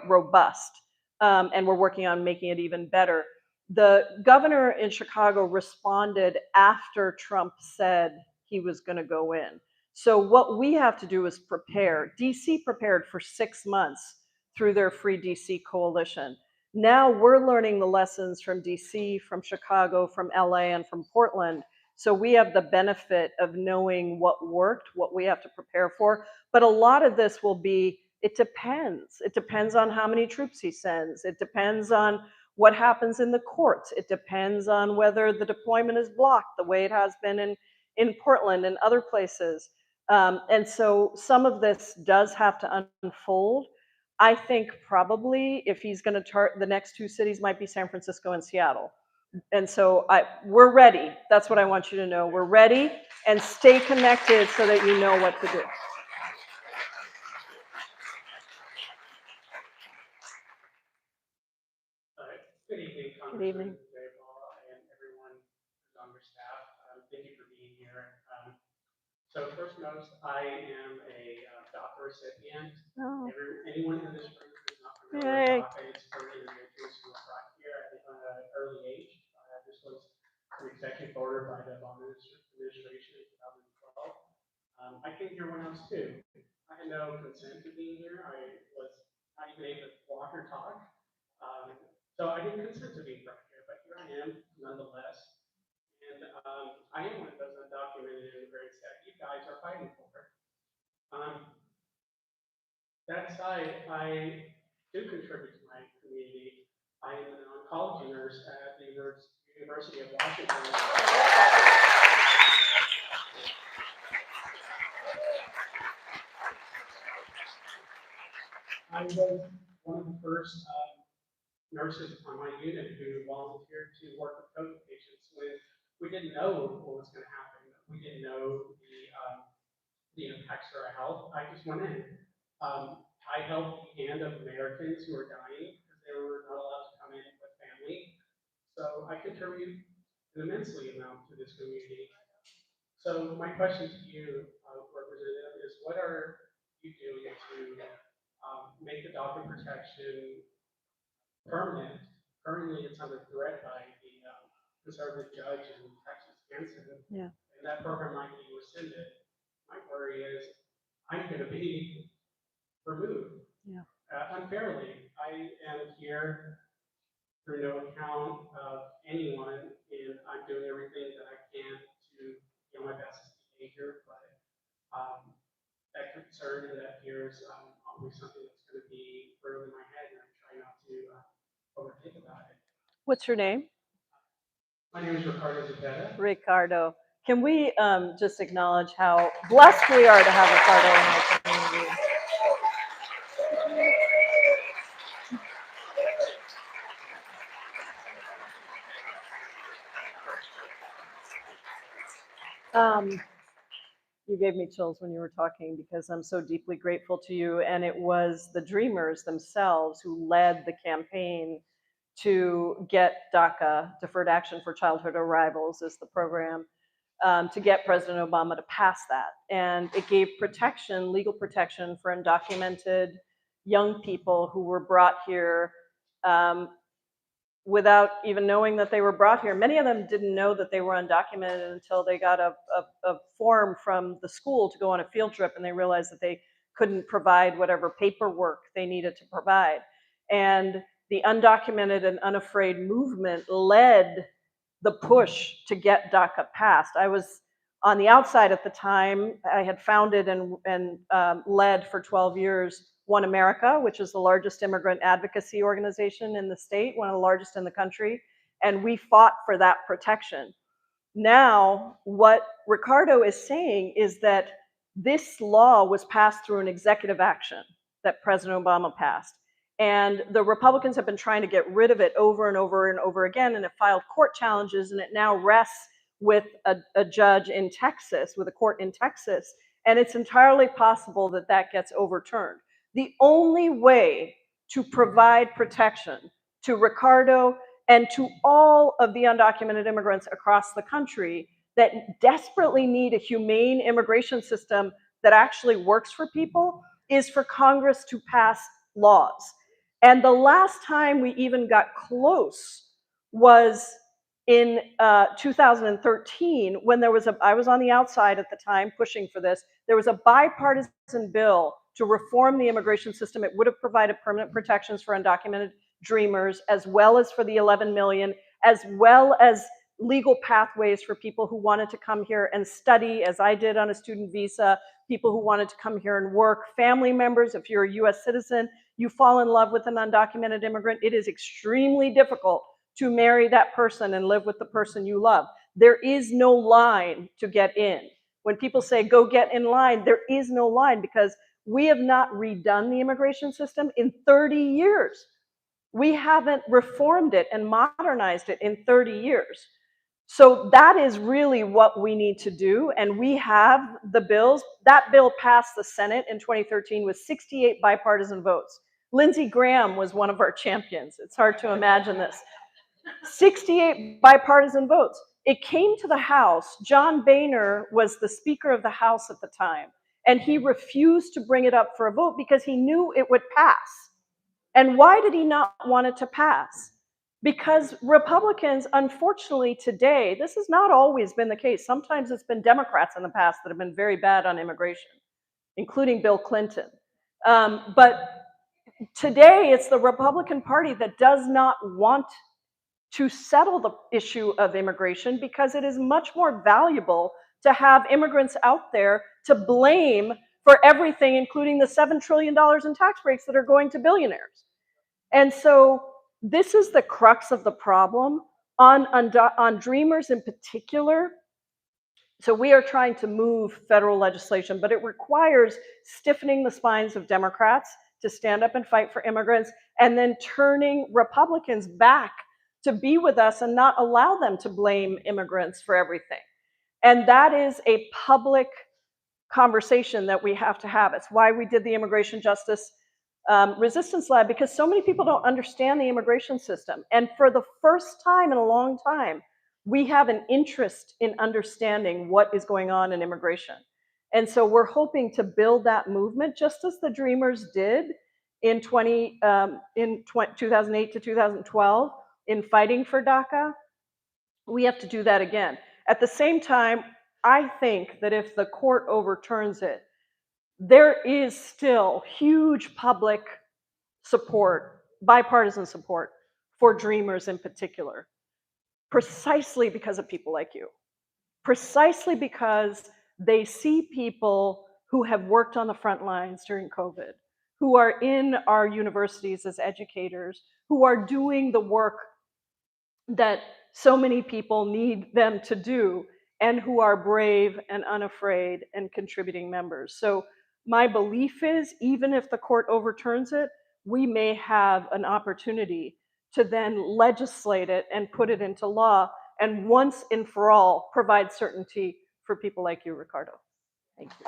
robust. And we're working on making it even better. The governor in Chicago responded after Trump said he was going to go in. So what we have to do is prepare. DC prepared for 6 months through their Free DC coalition. Now we're learning the lessons from DC, from Chicago, from LA, and from Portland. So we have the benefit of knowing what worked, what we have to prepare for. But a lot of this will be, it depends. It depends on how many troops he sends. It depends on what happens in the courts. It depends on whether the deployment is blocked the way it has been in Portland and other places. And so some of this does have to unfold. I think probably if he's going to the next 2 cities might be San Francisco and Seattle. And so we're ready. That's what I want you to know. We're ready, and stay connected so that you know what to do. Good evening, Good evening. Congressman Jayapal and everyone who's on your staff. Thank you for being here. So first notice, I am a DACA recipient. Oh. Anyone in this room who's not familiar with DACA, it's for individuals who are brought here at an early age. This was an executive order by the Obama administration in 2012. I came here when I was 2. I had no consent to being here. I was not even able to walk or talk. So I didn't consent to being brought here, but here I am nonetheless. And I am one of those undocumented immigrants that you guys are fighting for. That aside, I do contribute to my community. I am an oncology nurse at the University of Washington. I was one of the first nurses on my unit who volunteered to work with COVID patients when we didn't know what was going to happen. We didn't know the impacts to our health. I just went in. I held the hand of Americans who were dying because they were not allowed to come in with family. So I contribute an immensely amount to this community. So my question to you, Representative, is what are you doing to make the DACA protection permanent? Currently, it's under threat by the conservative judge in Texas against it. Yeah. And that program might be rescinded. My worry is I'm going to be removed unfairly. I am here through no account of anyone, and I'm doing everything that I can to my best behavior. But that concern and that fear is always something that's going going to be brewing in my head, and I try not to overthink about it. What's your name? My name is Ricardo Zepeda. Ricardo. Can we just acknowledge how blessed we are to have Ricardo in our community? You gave me chills when you were talking because I'm so deeply grateful to you. And it was the Dreamers themselves who led the campaign to get DACA, Deferred Action for Childhood Arrivals, is the program, to get President Obama to pass that. And it gave protection, legal protection for undocumented young people who were brought here without even knowing that they were brought here. Many of them didn't know that they were undocumented until they got a form from the school to go on a field trip, and they realized that they couldn't provide whatever paperwork they needed to provide. And the undocumented and unafraid movement led the push to get DACA passed. I was on the outside at the time. I had founded and led for 12 years One America, which is the largest immigrant advocacy organization in the state, one of the largest in the country, and we fought for that protection. Now, what Ricardo is saying is that this law was passed through an executive action that President Obama passed. And the Republicans have been trying to get rid of it over and over and over again, and it filed court challenges, and it now rests with a judge in Texas, with a court in Texas, and it's entirely possible that that gets overturned. The only way to provide protection to Ricardo and to all of the undocumented immigrants across the country that desperately need a humane immigration system that actually works for people is for Congress to pass laws. And the last time we even got close was in 2013, when there was I was on the outside at the time pushing for this. There was a bipartisan bill to reform the immigration system. It would have provided permanent protections for undocumented dreamers, as well as for the 11 million, as well as legal pathways for people who wanted to come here and study, as I did on a student visa, people who wanted to come here and work, family members. If you're a US citizen, you fall in love with an undocumented immigrant, it is extremely difficult to marry that person and live with the person you love. There is no line to get in. When people say, go get in line, there is no line because we have not redone the immigration system in 30 years. We haven't reformed it and modernized it in 30 years. So that is really what we need to do. And we have the bills. That bill passed the Senate in 2013 with 68 bipartisan votes. Lindsey Graham was one of our champions. It's hard to imagine this. 68 bipartisan votes. It came to the House. John Boehner was the Speaker of the House at the time, and he refused to bring it up for a vote because he knew it would pass. And why did he not want it to pass? Because Republicans, unfortunately today, this has not always been the case. Sometimes it's been Democrats in the past that have been very bad on immigration, including Bill Clinton. But today it's the Republican Party that does not want to settle the issue of immigration because it is much more valuable to have immigrants out there to blame for everything, including the $7 trillion in tax breaks that are going to billionaires. And so this is the crux of the problem on Dreamers in particular. So we are trying to move federal legislation, but it requires stiffening the spines of Democrats to stand up and fight for immigrants, and then turning Republicans back to be with us and not allow them to blame immigrants for everything. And that is a public conversation that we have to have. It's why we did the Immigration Justice Resistance Lab, because so many people don't understand the immigration system. And for the first time in a long time, we have an interest in understanding what is going on in immigration. And so we're hoping to build that movement, just as the Dreamers did in 2008 to 2012 in fighting for DACA. We have to do that again. At the same time, I think that if the court overturns it, there is still huge public support, bipartisan support for Dreamers in particular, precisely because of people like you, precisely because they see people who have worked on the front lines during COVID. who are in our universities as educators, who are doing the work that so many people need them to do, and who are brave and unafraid and contributing members. So my belief is, even if the court overturns it, we may have an opportunity to then legislate it and put it into law, and once and for all provide certainty for people like you, Ricardo. Thank you.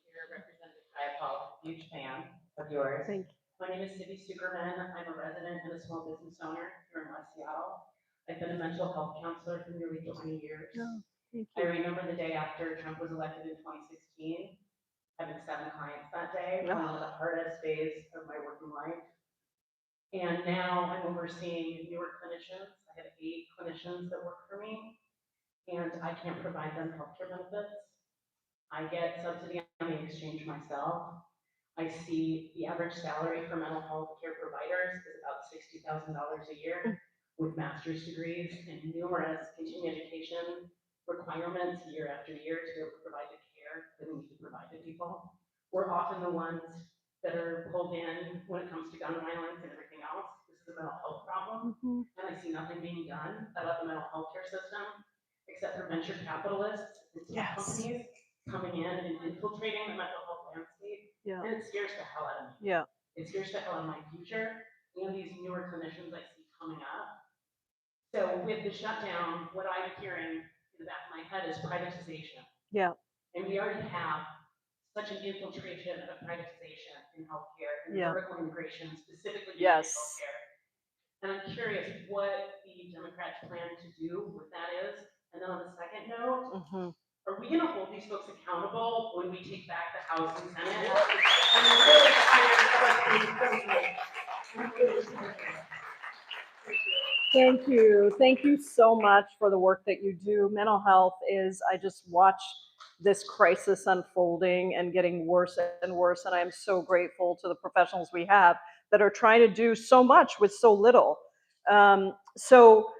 Here, Representative Jayapal, huge fan of yours. Thank you. My name is Cindy Sugerman. I'm a resident and a small business owner here in West Seattle. I've been a mental health counselor for nearly 20 years. Oh, thank I you. remember the day after Trump was elected in 2016, having 7 clients that day, Oh. one of the hardest days of my working life. And now I'm overseeing newer clinicians. I have 8 clinicians that work for me, and I can't provide them healthcare benefits. I get subsidy on the exchange myself. I see the average salary for mental health care providers is about $60,000 a year, with master's degrees and numerous continuing education requirements year after year to be able to provide the care that we need to provide to people. We're often the ones that are pulled in when it comes to gun violence and everything else. This is a mental health problem, and I see nothing being done about the mental health care system, except for venture capitalists and tech companies coming in and infiltrating the mental health landscape. Yeah. And it scares the hell out of me. Yeah. It scares the hell out of my future and these newer clinicians I see coming up. So with the shutdown, what I'm hearing in the back of my head is privatization. Yeah. And we already have such an infiltration of privatization in healthcare and Yeah. vertical integration, specifically in Yes. healthcare. And I'm curious what the Democrats plan to do with that is. And then on the second note, are we gonna hold these folks accountable when we take back the House and Senate? I'm really tired of us being Thank you. Thank you so much for the work that you do. Mental health is, I just watch this crisis unfolding and getting worse and worse. And I am so grateful to the professionals we have that are trying to do so much with so little. So,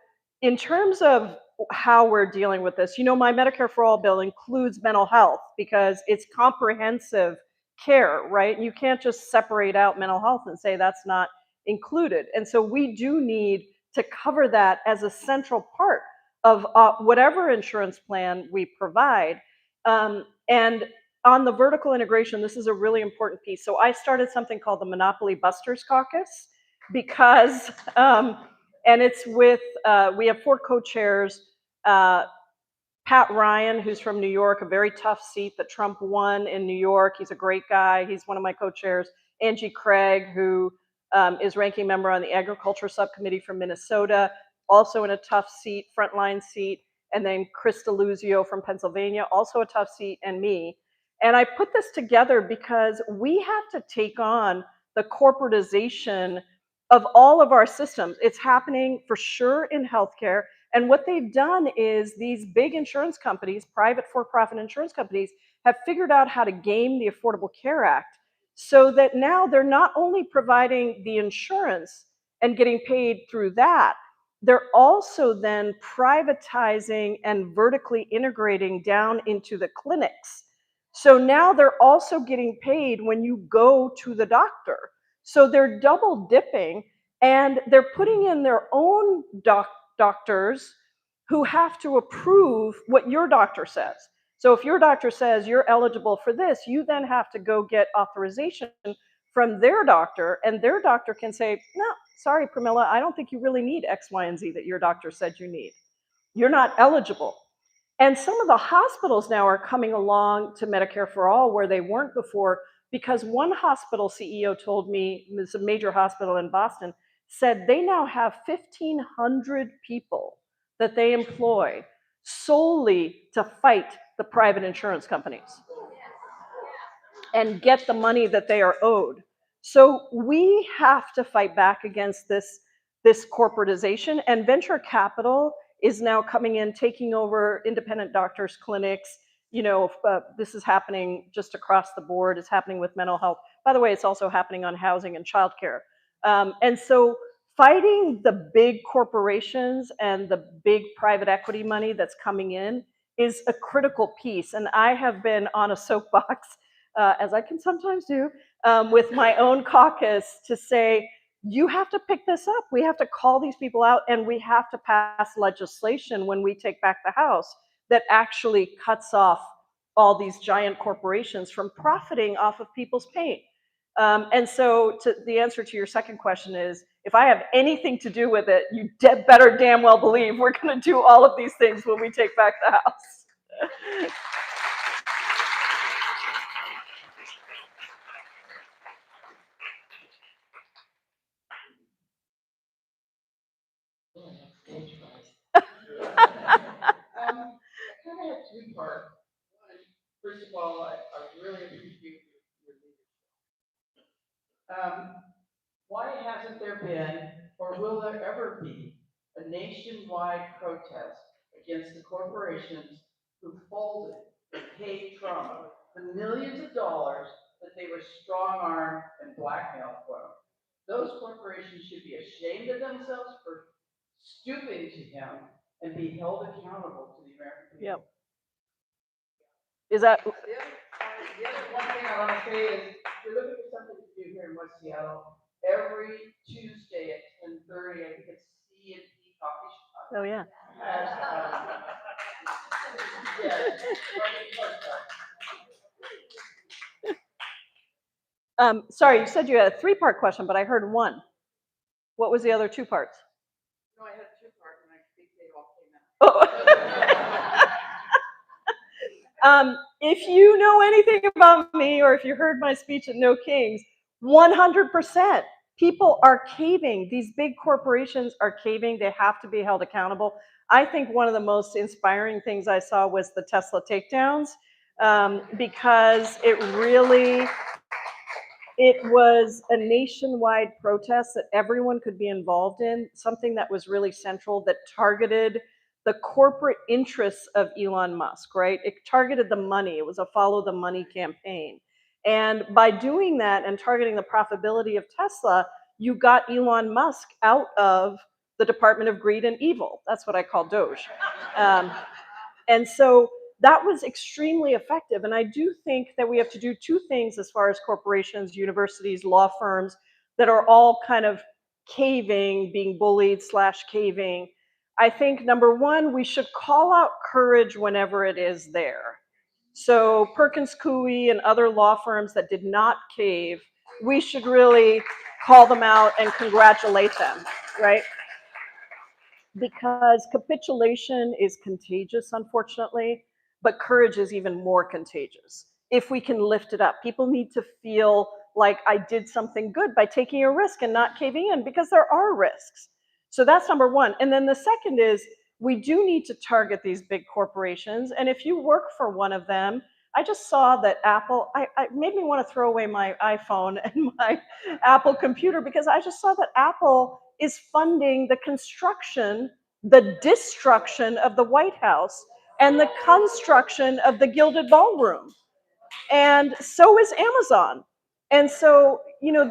in terms of how we're dealing with this, my Medicare for All bill includes mental health because it's comprehensive care, right? You can't just separate out mental health and say that's not included. And so we do need to cover that as a central part of whatever insurance plan we provide. And on the vertical integration, this is a really important piece. So I started something called the Monopoly Busters Caucus because, and it's with, we have 4 co-chairs, Pat Ryan, who's from New York, a very tough seat that Trump won in New York. He's a great guy. He's one of my co-chairs. Angie Craig, who is ranking member on the Agriculture Subcommittee from Minnesota, also in a tough seat, frontline seat. And then Chris DeLuzio from Pennsylvania, also a tough seat, and me. And I put this together because we have to take on the corporatization of all of our systems. It's happening for sure in healthcare. And what they've done is these big insurance companies, private for-profit insurance companies, have figured out how to game the Affordable Care Act so that now they're not only providing the insurance and getting paid through that, they're also then privatizing and vertically integrating down into the clinics. So now they're also getting paid when you go to the doctor. So they're double dipping, and they're putting in their own doctors who have to approve what your doctor says. So if your doctor says you're eligible for this, you then have to go get authorization from their doctor, and their doctor can say, no, sorry, Pramila, I don't think you really need X, Y, and Z that your doctor said you need. You're not eligible. And some of the hospitals now are coming along to Medicare for All where they weren't before, because one hospital CEO told me, it's a major hospital in Boston, said they now have 1,500 people that they employ solely to fight the private insurance companies and get the money that they are owed. So we have to fight back against this corporatization, and venture capital is now coming in, taking over independent doctors' clinics. This is happening just across the board. It's happening with mental health. By the way, it's also happening on housing and childcare. And so fighting the big corporations and the big private equity money that's coming in is a critical piece. And I have been on a soapbox, as I can sometimes do, with my own caucus to say, you have to pick this up. We have to call these people out, and we have to pass legislation when we take back the House that actually cuts off all these giant corporations from profiting off of people's pain. And so the answer to your second question is, if I have anything to do with it, you better damn well believe we're going to do all of these things when we take back the House. I kind of have two parts. First of all, I really appreciate your leadership. Why hasn't there been, or will there ever be, a nationwide protest against the corporations who folded and paid Trump the millions of dollars that they were strong-armed and blackmailed for? Those corporations should be ashamed of themselves for stooping to him and be held accountable to the American people. Yep. Is that? The other one thing I want to say is, we're looking for something to do here in West Seattle. Every Tuesday at 10:30, I think it's C&P Coffee Shop. Oh, yeah. Has, yes, Sorry, you said you had a three-part question, but I heard one. What was the other two parts? no, I had two parts, and I think they all came out. If you know anything about me, or if you heard my speech at No Kings, 100%. People are caving. These big corporations are caving. They have to be held accountable. I think one of the most inspiring things I saw was the Tesla takedowns, because it was a nationwide protest that everyone could be involved in, something that was really central, that targeted the corporate interests of Elon Musk, right? It targeted the money. It was a follow the money campaign. And by doing that and targeting the profitability of Tesla, you got Elon Musk out of the Department of Greed and Evil. That's what I call Doge. And so that was extremely effective. And I do think that we have to do two things as far as corporations, universities, law firms that are all kind of caving, being bullied / caving. I think number one, we should call out courage whenever it is there. So Perkins Coie and other law firms that did not cave, we should really call them out and congratulate them, right? Because capitulation is contagious, unfortunately, but courage is even more contagious. If we can lift it up, people need to feel like I did something good by taking a risk and not caving in, because there are risks. So that's number one. And then the second is, we do need to target these big corporations. And if you work for one of them, I just saw that Apple, I made me want to throw away my iPhone and my Apple computer, because I just saw that Apple is funding the construction, the destruction of the White House, and the construction of the Gilded Ballroom. And so is Amazon. And so,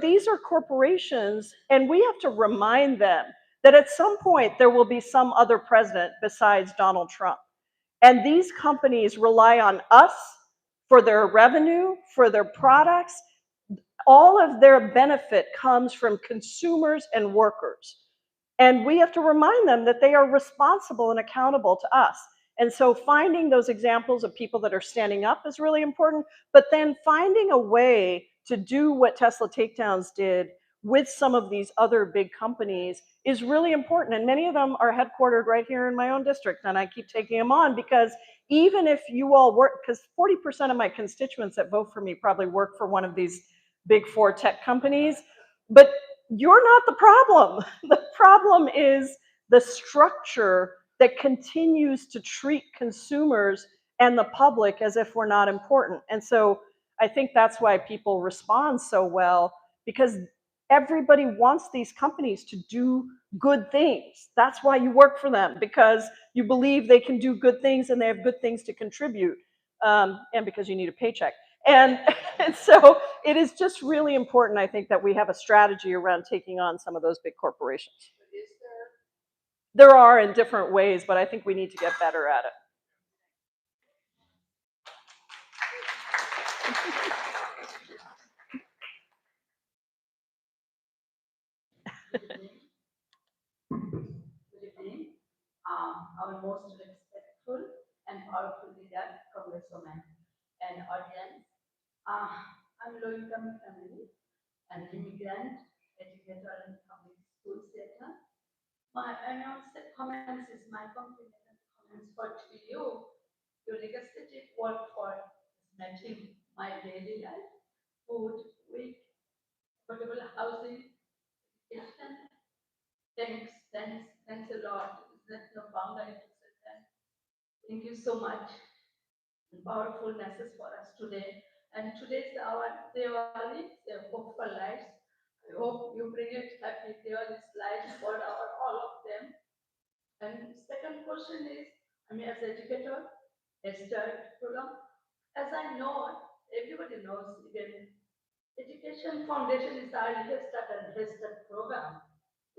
these are corporations, and we have to remind them that at some point there will be some other president besides Donald Trump. And these companies rely on us for their revenue, for their products. All of their benefit comes from consumers and workers. And we have to remind them that they are responsible and accountable to us. And so finding those examples of people that are standing up is really important, but then finding a way to do what Tesla takedowns did with some of these other big companies is really important. And many of them are headquartered right here in my own district, and I keep taking them on, because even if you all work, because 40% of my constituents that vote for me probably work for one of these big 4 tech companies, but you're not the problem. The problem is the structure that continues to treat consumers and the public as if we're not important. And so I think that's why people respond so well, because everybody wants these companies to do good things. That's why you work for them, because you believe they can do good things and they have good things to contribute, and because you need a paycheck. And, and so it is just really important, I think, that we have a strategy around taking on some of those big corporations. Is There are in different ways, but I think we need to get better at it. Good evening. Our most respectful and powerful leader, Congresswoman, and audience. I'm low-income family, an immigrant, educator, and public school setter. My announced comments is my compliment comments for to you. Your legislative work for matching my daily life, food, week, affordable housing, education. Thanks a lot. There's no boundary to say that. Thank you so much. Powerful message for us today. And today's our Diwali, the hope for lives. I hope you bring it happy Diwali's lives for all of them. And second question is, I mean, as educator, Esther program, as I know, everybody knows, even Education Foundation is the earliest start and Head Start program.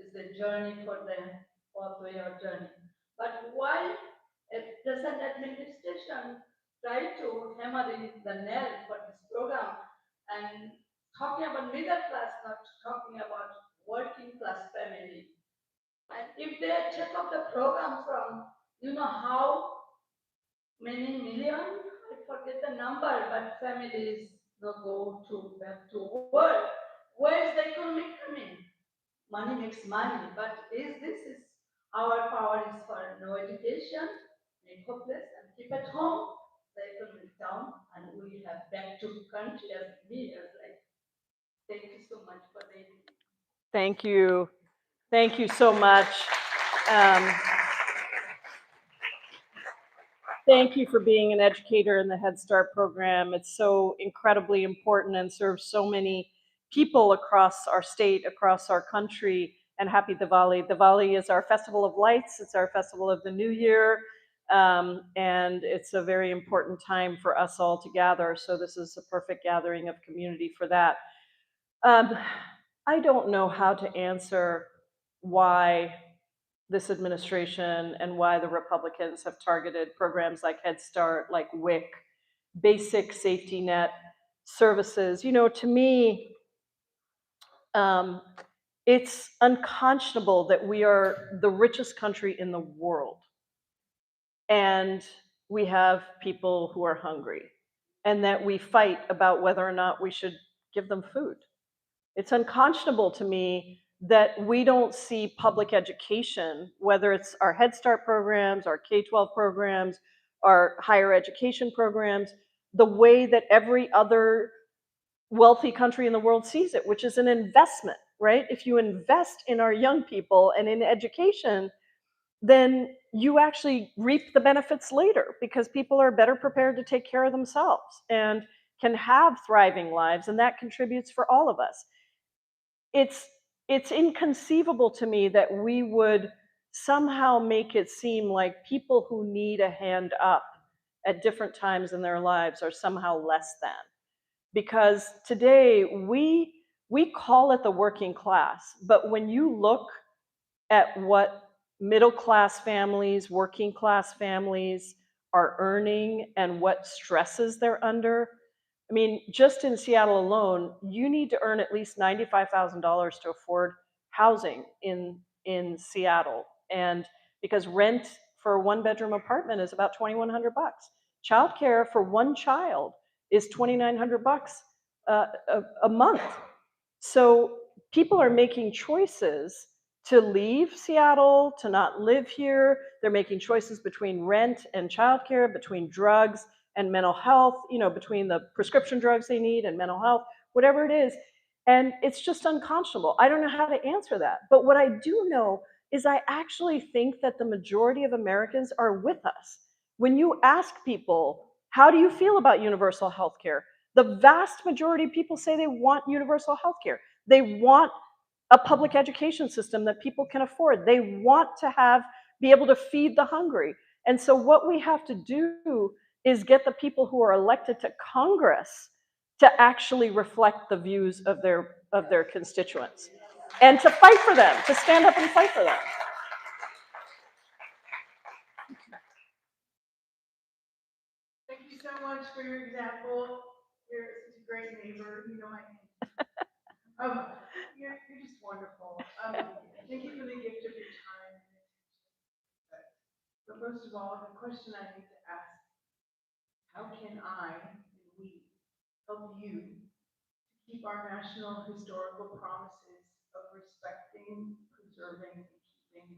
It's the journey for the pathway or journey. But while at present administration try to hammer in the nail for this program and talking about middle class, not talking about working class family. And if they check out the program from, you know how many million, I forget the number, but families no go to back to work. Where is the economy coming? Money makes money, but this is our power is for no education, make hopeless and keep at home, the economy is down, and we have back to country as me as like. Thank you so much for the. Thank you. Thank you so much. Thank you for being an educator in the Head Start program. It's so incredibly important and serves so many people across our state, across our country. And happy Diwali. Diwali is our festival of lights. It's our festival of the new year. And it's a very important time for us all to gather. So this is a perfect gathering of community for that. I don't know how to answer why this administration and why the Republicans have targeted programs like Head Start, like WIC, basic safety net services. You know, to me, it's unconscionable that we are the richest country in the world and we have people who are hungry and that we fight about whether or not we should give them food. It's unconscionable to me that we don't see public education, whether it's our Head Start programs, our K-12 programs, our higher education programs, the way that every other wealthy country in the world sees it, which is an investment, right? If you invest in our young people and in education, then you actually reap the benefits later because people are better prepared to take care of themselves and can have thriving lives, and that contributes for all of us. It's inconceivable to me that we would somehow make it seem like people who need a hand up at different times in their lives are somehow less than. Because today we call it the working class, but when you look at what middle class families, working class families are earning and what stresses they're under, I mean, just in Seattle alone, you need to earn at least $95,000 to afford housing in Seattle. And because rent for a one-bedroom apartment is about $2,100. Childcare for one child is $2,900 a month. So people are making choices to leave Seattle, to not live here. They're making choices between rent and childcare, between drugs and mental health, you know, between the prescription drugs they need and mental health, whatever it is. And it's just unconscionable. I don't know how to answer that. But what I do know is I actually think that the majority of Americans are with us. When you ask people, how do you feel about universal health care? The vast majority of people say they want universal health care. They want a public education system that people can afford. They want to be able to feed the hungry. And so what we have to do is get the people who are elected to Congress to actually reflect the views of their constituents and to fight for them, to stand up and fight for them. Thank you so much for your example. You're such a great neighbor. You know I can. You're just wonderful. Thank you for the gift of your time. But most of all, the question I need to ask, how can I and we help you to keep our national historical promises of respecting, preserving, and keeping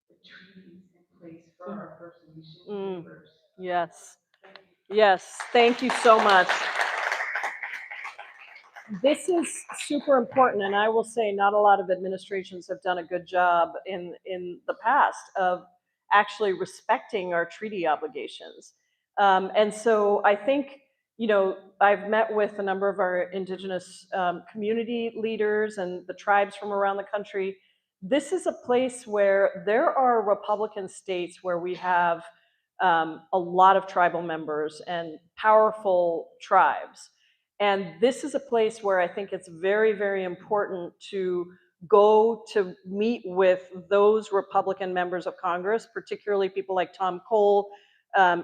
the treaties in place for our First Nation neighbors? Yes. Thank you. Yes, thank you so much. This is super important, and I will say not a lot of administrations have done a good job in the past of actually respecting our treaty obligations. And so I think, I've met with a number of our indigenous community leaders and the tribes from around the country. This is a place where there are Republican states where we have a lot of tribal members and powerful tribes. And this is a place where I think it's very, very important to go to meet with those Republican members of Congress, particularly people like Tom Cole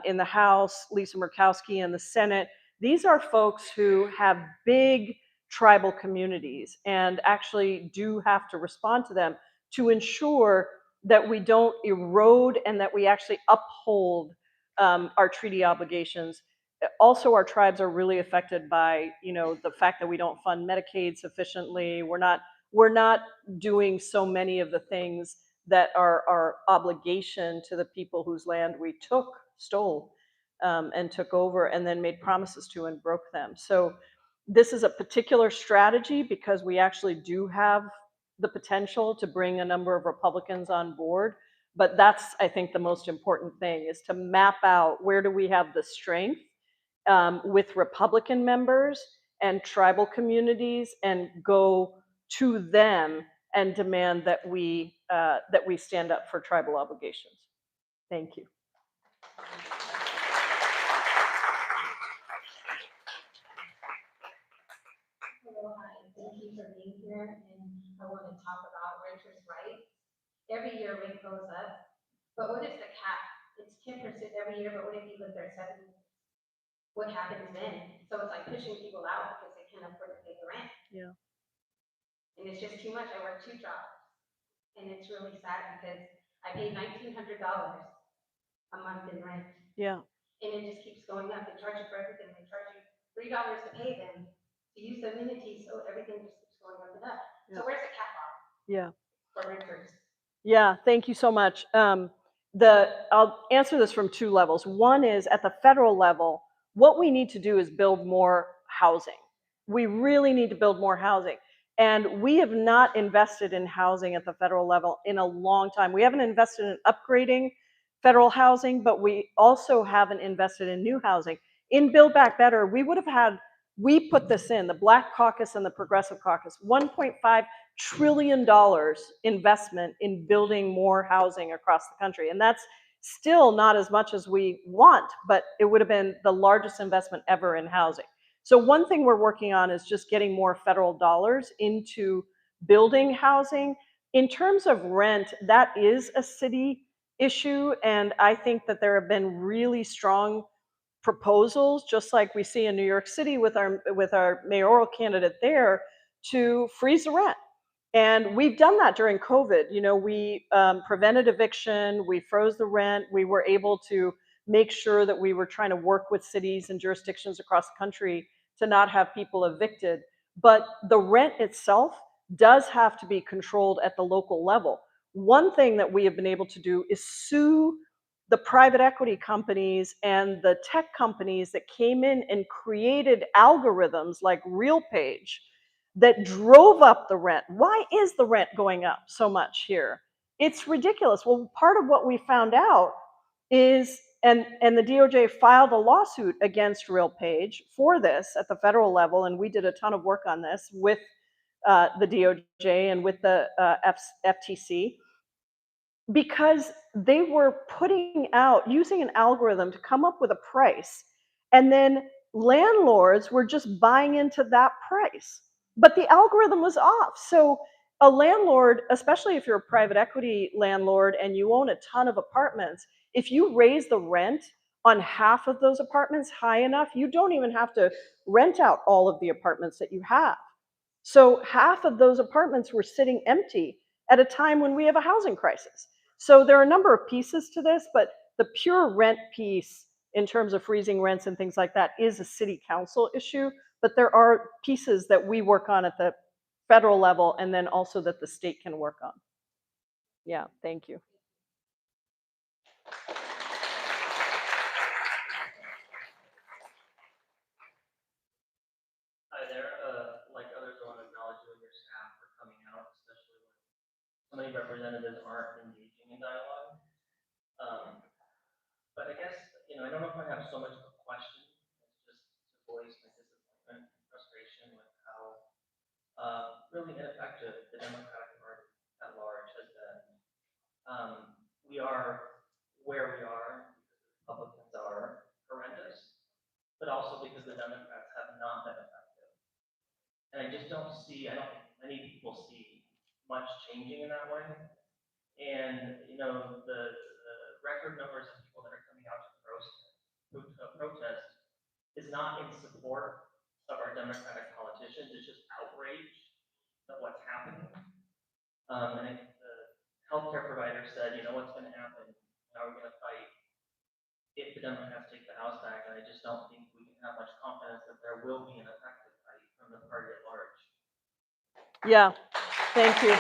in the House, Lisa Murkowski in the Senate. These are folks who have big tribal communities and actually do have to respond to them to ensure that we don't erode and that we actually uphold our treaty obligations. Also, our tribes are really affected by, the fact that we don't fund Medicaid sufficiently. We're not doing so many of the things that are our obligation to the people whose land we stole, and took over, and then made promises to and broke them. So this is a particular strategy because we actually do have the potential to bring a number of Republicans on board. But that's, I think, the most important thing is to map out where do we have the strength with Republican members and tribal communities and go to them and demand that we stand up for tribal obligations. Thank you. Hello, hi, thank you for being here, and I want to talk about renters' rights. Every year rent goes up, but what is the cap? It's 10% every year, but what if you live there 7 years? What happens then? So it's like pushing people out because they can't afford to pay the rent. Yeah. And it's just too much. I work 2 jobs. And it's really sad because I pay $1,900 a month in rent. Yeah. And it just keeps going up. They charge you for everything. They charge you $3 to pay them to use the amenities, so everything just keeps going up and up. Yeah. So where's the cap on Yeah. for renters? Yeah, thank you so much. I'll answer this from 2 levels. One is at the federal level, what we need to do is build more housing. We really need to build more housing. And we have not invested in housing at the federal level in a long time. We haven't invested in upgrading federal housing, but we also haven't invested in new housing. In Build Back Better, we put this in, the Black Caucus and the Progressive Caucus, $1.5 trillion investment in building more housing across the country. And that's still not as much as we want, but it would have been the largest investment ever in housing. So one thing we're working on is just getting more federal dollars into building housing. In terms of rent, that is a city issue, and I think that there have been really strong proposals, just like we see in New York City with our mayoral candidate there, to freeze the rent. And we've done that during COVID. We prevented eviction, we froze the rent, we were able to make sure that we were trying to work with cities and jurisdictions across the country to not have people evicted. But the rent itself does have to be controlled at the local level. One thing that we have been able to do is sue the private equity companies and the tech companies that came in and created algorithms like RealPage that drove up the rent. Why is the rent going up so much here? It's ridiculous. Well, part of what we found out is, and the DOJ filed a lawsuit against RealPage for this at the federal level, and we did a ton of work on this with the DOJ and with the FTC, because they were putting out, using an algorithm to come up with a price, and then landlords were just buying into that price, but the algorithm was off. So a landlord, especially if you're a private equity landlord and you own a ton of apartments, if you raise the rent on half of those apartments high enough, you don't even have to rent out all of the apartments that you have. So half of those apartments were sitting empty at a time when we have a housing crisis. So there are a number of pieces to this, but the pure rent piece in terms of freezing rents and things like that is a city council issue. But there are pieces that we work on at the federal level and then also that the state can work on. Yeah, thank you. Hi there, like others, I want to acknowledge you and your staff for coming out, especially when so many representatives aren't engaging in dialogue. But I guess, I don't know if I have so much of a question, it's just to voice my disappointment and frustration with how really ineffective the Democratic Party at large has been. We are where we are because the Republicans are horrendous, but also because the Democrats have not been effective. And I just don't see, I don't think many people see much changing in that way. And, the record numbers of people that are coming out to protest is not in support of our Democratic politicians, it's just outrage of what's happening. And the healthcare provider said, what's going to happen? How are we going to fight if the Democrats take the House back? And I just don't think we can have much confidence that there will be an effective fight from the party at large. Yeah, thank you.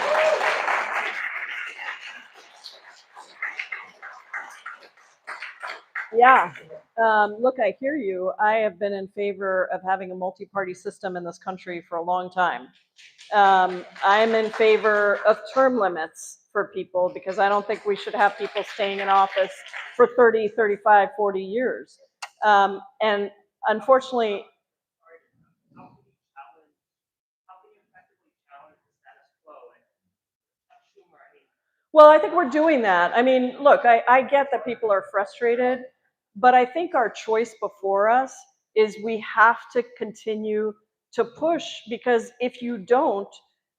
Yeah, look, I hear you. I have been in favor of having a multi-party system in this country for a long time. I'm in favor of term limits for people because I don't think we should have people staying in office for 30, 35, 40 years. And unfortunately, well, I think we're doing that. I mean, look, I get that people are frustrated, but I think our choice before us is we have to continue to push because if you don't,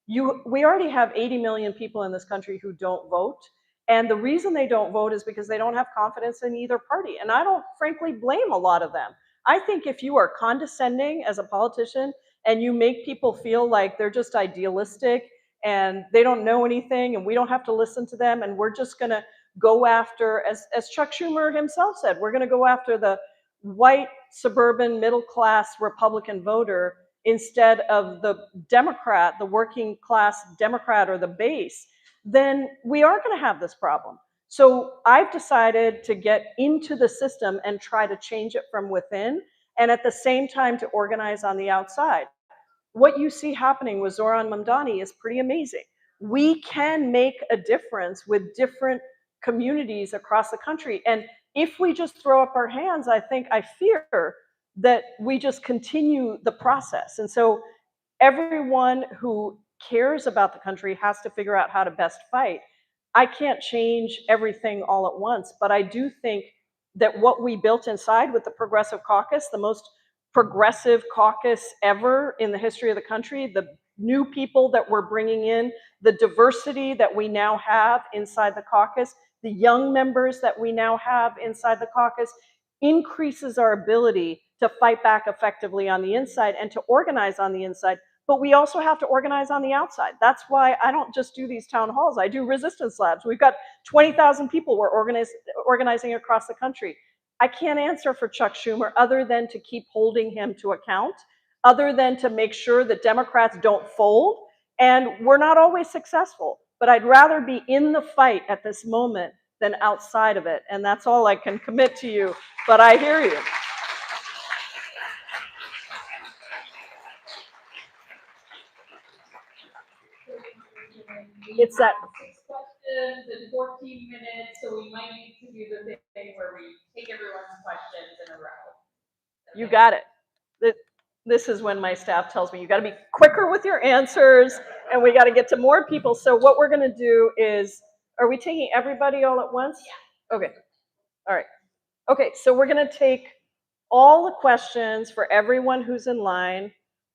we already have 80 million people in this country who don't vote. And the reason they don't vote is because they don't have confidence in either party. And I don't frankly blame a lot of them. I think if you are condescending as a politician and you make people feel like they're just idealistic and they don't know anything and we don't have to listen to them and we're just going to go after, as Chuck Schumer himself said, we're going to go after the white suburban middle class Republican voter instead of the Democrat, the working class Democrat or the base, then we are going to have this problem. So I've decided to get into the system and try to change it from within and at the same time to organize on the outside. What you see happening with Zoran Mamdani is pretty amazing. We can make a difference with different communities across the country. And if we just throw up our hands, I fear that we just continue the process. And so everyone who cares about the country has to figure out how to best fight. I can't change everything all at once, but I do think that what we built inside with the Progressive Caucus, the most progressive caucus ever in the history of the country, the new people that we're bringing in, the diversity that we now have inside the caucus, the young members that we now have inside the caucus, increases our ability to fight back effectively on the inside and to organize on the inside. But we also have to organize on the outside. That's why I don't just do these town halls. I do resistance labs. We've got 20,000 people we're organizing across the country. I can't answer for Chuck Schumer other than to keep holding him to account, other than to make sure that Democrats don't fold. And we're not always successful, but I'd rather be in the fight at this moment than outside of it. And that's all I can commit to you, but I hear you. It's that. 6 questions in 14 minutes, so we might need to do the thing where we take everyone's questions in a row. Okay. You got it. This is when my staff tells me you got to be quicker with your answers and we got to get to more people. So what we're going to do is, are we taking everybody all at once? Yeah. Okay. All right. Okay, so we're going to take all the questions for everyone who's in line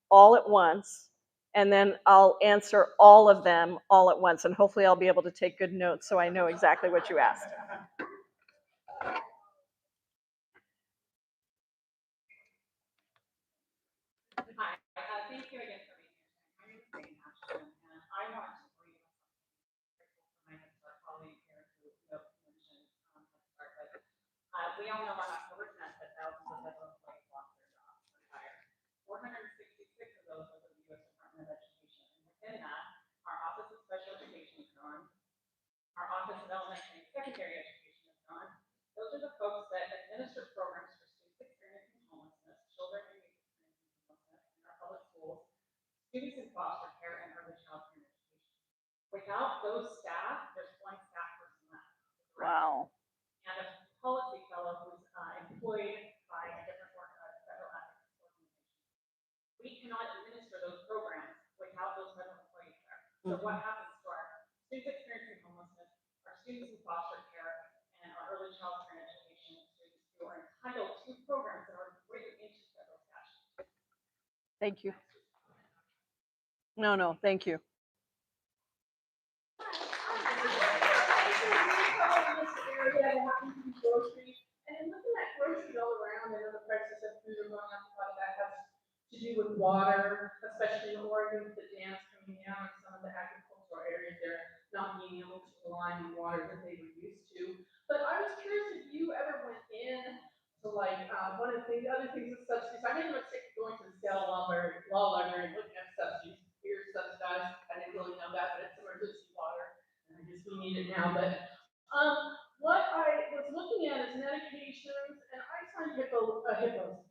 all at once, and then I'll answer all of them all at once, and hopefully I'll be able to take good notes so I know exactly what you asked. Hi, thank you again for being here. My name is Jane Ashton, and I want to bring my our colleague here who mentioned at the start, but we all know on October 10th that thousands of federal employees lost their jobs or fired. 466 of those were the U.S. Department of Education, and within that, our Office of Special Education is gone. Our Office of Elementary and Secondary Education is gone. Those are the folks that administer programs for students experiencing homelessness, children and youth experiencing homelessness in our public schools, students in foster care, and early childhood education. Without those staff, there's one staff person left. Wow. And a policy fellow who's employed by a different federal advocacy organization. We cannot administer those programs without those federal employees there. So what happens to our students experiencing homelessness, our students in foster care, and our early childhood education students who are entitled to programs that are written into federal statute? Thank you. No, thank you. Groceries, and looking at groceries all around, I know the prices of food are going up. A lot of that has to do with water, especially in Oregon, with the dams coming down and some of the agricultural areas there not being able to rely on water that they were used to. But I was curious if you ever went in to like one of the other things with subsidies. I made a mistake of going to the Seattle Law Library and looking at subsidies. Here's subsidized. I didn't really know that, but it's emergency water, and I guess we need it now. But what I was looking at is medications, and I signed HIPAA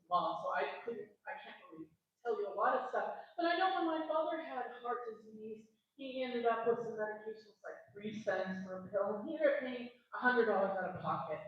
law, so I can't really tell you a lot of stuff. But I know when my father had heart disease, he ended up with some medications like 3 cents for a pill, and he ended up paying $100 out of pocket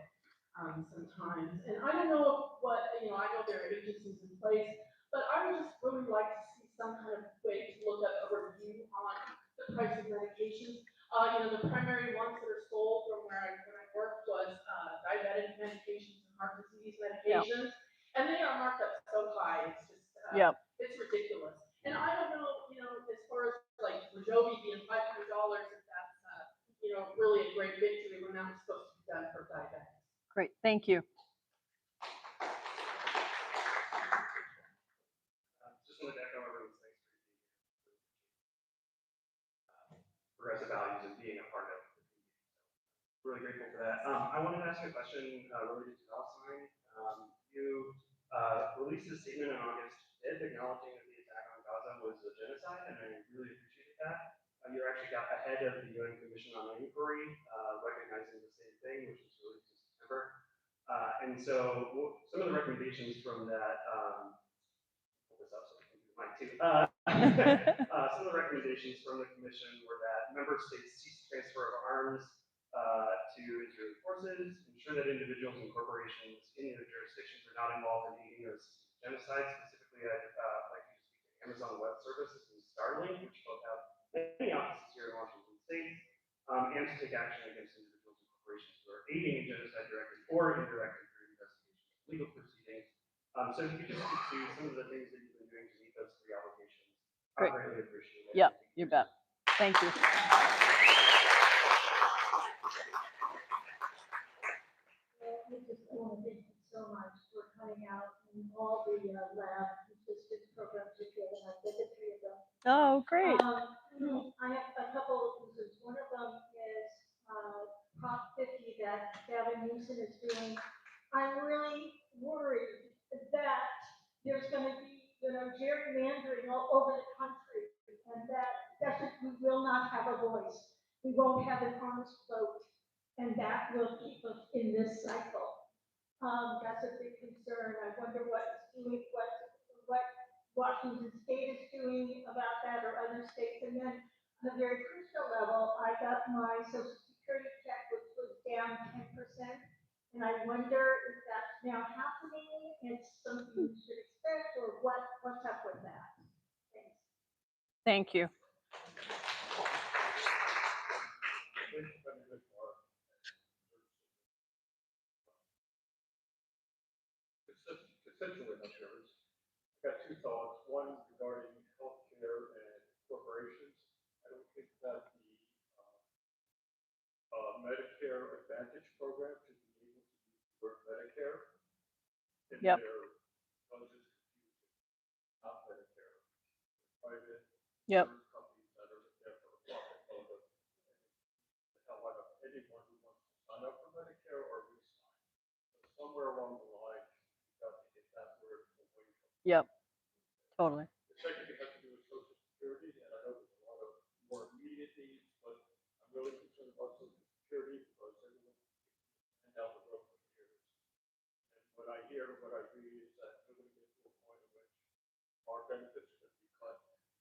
sometimes. And I don't know what, I know there are agencies in place, but I would just really like to see some kind of way to look at a review on the price of medications. The primary ones that are sold from when I worked was diabetic medications and heart disease medications, and they are marked up so high, it's just it's ridiculous. And I don't know, as far as like Wegovy being $500, if that's really a great victory when that was supposed to be done for diabetics. Great, thank you. Just wanted to echo everyone's thanks for being here. Progressive values and being a part of the community. So really grateful for that. I wanted to ask you a question related to Palestine. You released a statement in August acknowledging that the attack on Gaza was a genocide, and I really appreciated that. You actually got ahead of the UN Commission on Inquiry, recognizing the same thing, which was released in September. And so some of the recommendations from that, pull this up so I can do mine too. Some of the recommendations from the commission were that member states cease transfer of arms to Israeli forces, ensure that individuals and corporations in their jurisdictions are not involved in aiding or assisting genocide. Specifically, I'd like you to speak to Amazon Web Services and Starlink, which both have many offices here in Washington State, and to take action against individuals and corporations who are aiding in genocide directly or indirectly through investigations and legal proceedings. So if you could just speak to some of the things that you've been doing to meet those 3 obligations, I greatly appreciate it. Yep, you bet. Thank you. I just want to thank you so much for coming out and all the lab assistance programs you did, and I did the 3 of them. Oh, great. I have a couple of reasons. One of them is Prop 50 that Gavin Newsom is doing. I'm really worried that there's going to be, gerrymandering all over the country, and that we will not have a voice. We won't have an honest vote, and that will keep us in this cycle. That's a big concern. I wonder what Washington State is doing about that, or other states. And then on a very personal level, I got my Social Security check, which was down 10%. And I wonder if that's now happening. It's something you should expect, or what's up with that? Thanks. Thank you. essentially enough yours. I've got two thoughts. One regarding healthcare and corporations. I don't think that the Medicare Advantage program should be able to use the word Medicare in Yep. their budget, not Medicare. Private Yep. insurance companies that are there for a profit motive. However, anyone who wants to sign up for Medicare or re-sign. So somewhere along the line, you got to get that word away from. Yep. Totally. The second thing has to do with Social Security, and I know there's a lot of more immediate needs, but I'm really concerned about Social Security because everyone been down the road for years. And what I hear, what I read is that we're going to get to a point in which our benefits are going to be cut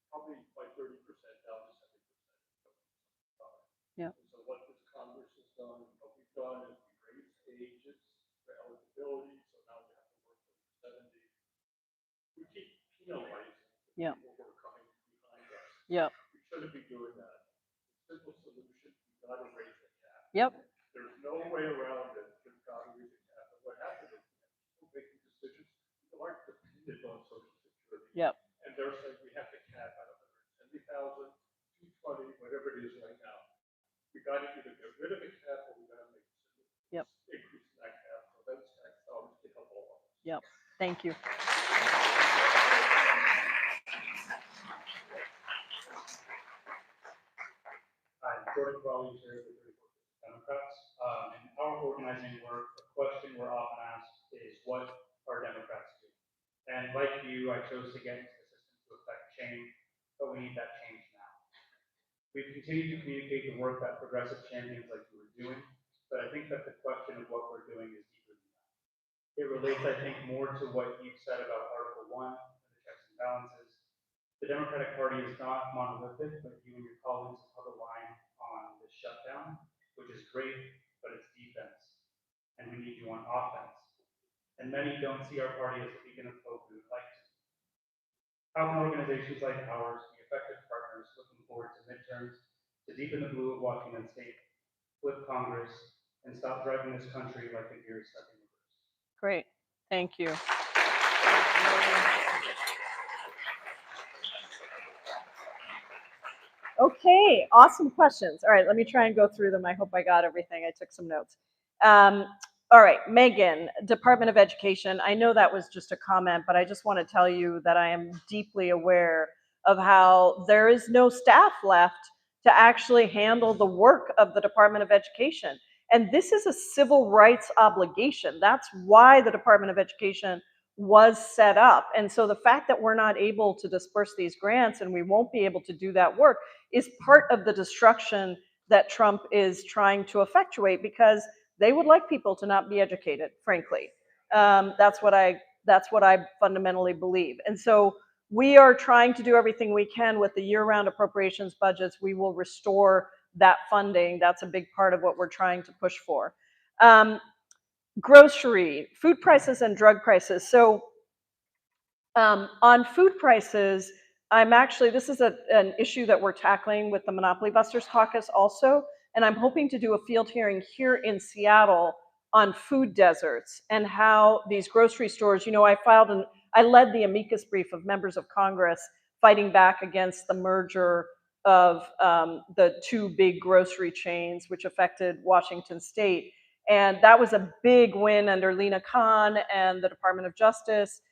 probably by 30% down to 70%. Yeah. And so what this Congress has done, what we've done is we raised ages for eligibility, so now you have to work till 70. We keep penalizing the Yeah. people who are coming behind us. Yep. We shouldn't be doing that. Simple solution, we gotta raise the cap. Yep. There's no way around it, we've gotta raise the cap. And what happens is, people making decisions, people aren't dependent on Social Security. Yep. And they're saying we have to cap at 170,000, 220, whatever it is right now. We gotta either get rid of the cap or we gotta make Yep. increase that cap. So that's tax dollars to help all of us. Yep. Thank you. Hi, Jordan Crowley here with the Democrats. In our organizing work, the question we're often asked is what are Democrats doing? And like you, I chose to get into the system to affect change, but we need that change now. We've continued to communicate the work that progressive champions like you are doing, but I think that the question of what we're doing is deeper than that. It relates, I think, more to what you've said about Article 1 and the checks and balances. The Democratic Party is not monolithic, but you and your colleagues have held a line on the shutdown, which is great, but it's defense. And we need you on offense. And many don't see our party as a beacon of hope we would like to. How can organizations like ours be effective partners looking forward to midterms, to deepen the blue of Washington State, flip Congress, and stop driving this country like a gear stuck in reverse? Great. Thank you. Okay, awesome questions. All right, let me try and go through them. I hope I got everything. I took some notes. All right, Megan, Department of Education. I know that was just a comment, but I just want to tell you that I am deeply aware of how there is no staff left to actually handle the work of the Department of Education. And this is a civil rights obligation. That's why the Department of Education was set up. And so the fact that we're not able to disperse these grants and we won't be able to do that work is part of the destruction that Trump is trying to effectuate, because they would like people to not be educated, frankly. That's what I fundamentally believe. And so we are trying to do everything we can with the year-round appropriations budgets. We will restore that funding. That's a big part of what we're trying to push for. Grocery, food prices and drug prices. So on food prices, this is an issue that we're tackling with the Monopoly Busters Caucus also, and I'm hoping to do a field hearing here in Seattle on food deserts and how these grocery stores, I led the amicus brief of members of Congress fighting back against the merger of the two big grocery chains, which affected Washington State. And that was a big win under Lena Khan and the Department of Justice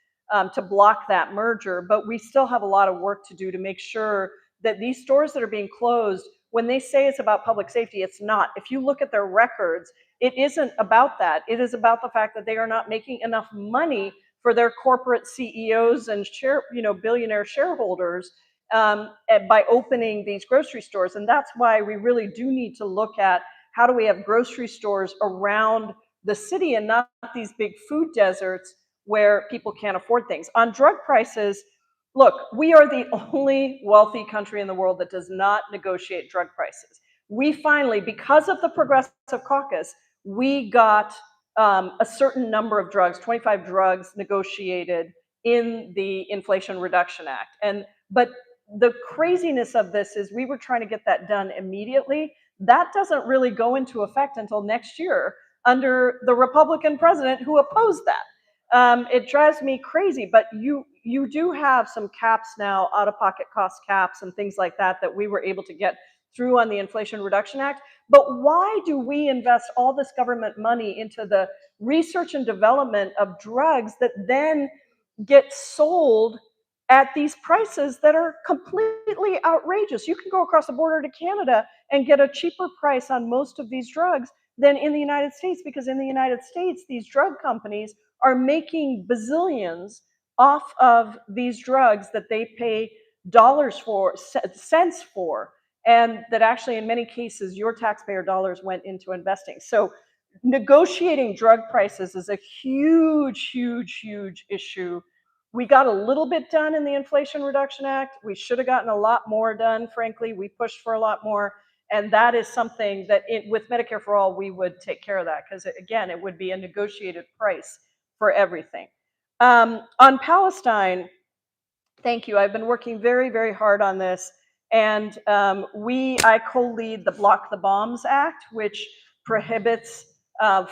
to block that merger. But we still have a lot of work to do to make sure that these stores that are being closed, when they say it's about public safety, it's not. If you look at their records, it isn't about that. It is about the fact that they are not making enough money for their corporate CEOs and billionaire shareholders by opening these grocery stores. And that's why we really do need to look at how do we have grocery stores around the city and not these big food deserts where people can't afford things. On drug prices, look, we are the only wealthy country in the world that does not negotiate drug prices. We finally, because of the Progressive Caucus, we got a certain number of drugs, 25 drugs negotiated in the Inflation Reduction Act. But the craziness of this is we were trying to get that done immediately. That doesn't really go into effect until next year under the Republican president who opposed that. It drives me crazy, but you do have some caps now, out-of-pocket cost caps and things like that, that we were able to get through on the Inflation Reduction Act. But why do we invest all this government money into the research and development of drugs that then get sold at these prices that are completely outrageous? You can go across the border to Canada and get a cheaper price on most of these drugs than in the United States, because in the United States, these drug companies are making bazillions off of these drugs that they pay dollars for, cents for, and that actually in many cases your taxpayer dollars went into investing. So negotiating drug prices is a huge, huge, huge issue. We got a little bit done in the Inflation Reduction Act. We should have gotten a lot more done, frankly. We pushed for a lot more. And that is something that with Medicare for All, we would take care of that, because again, it would be a negotiated price for everything. On Palestine, thank you. I've been working very, very hard on this. And I co-lead the Block the Bombs Act, which prohibits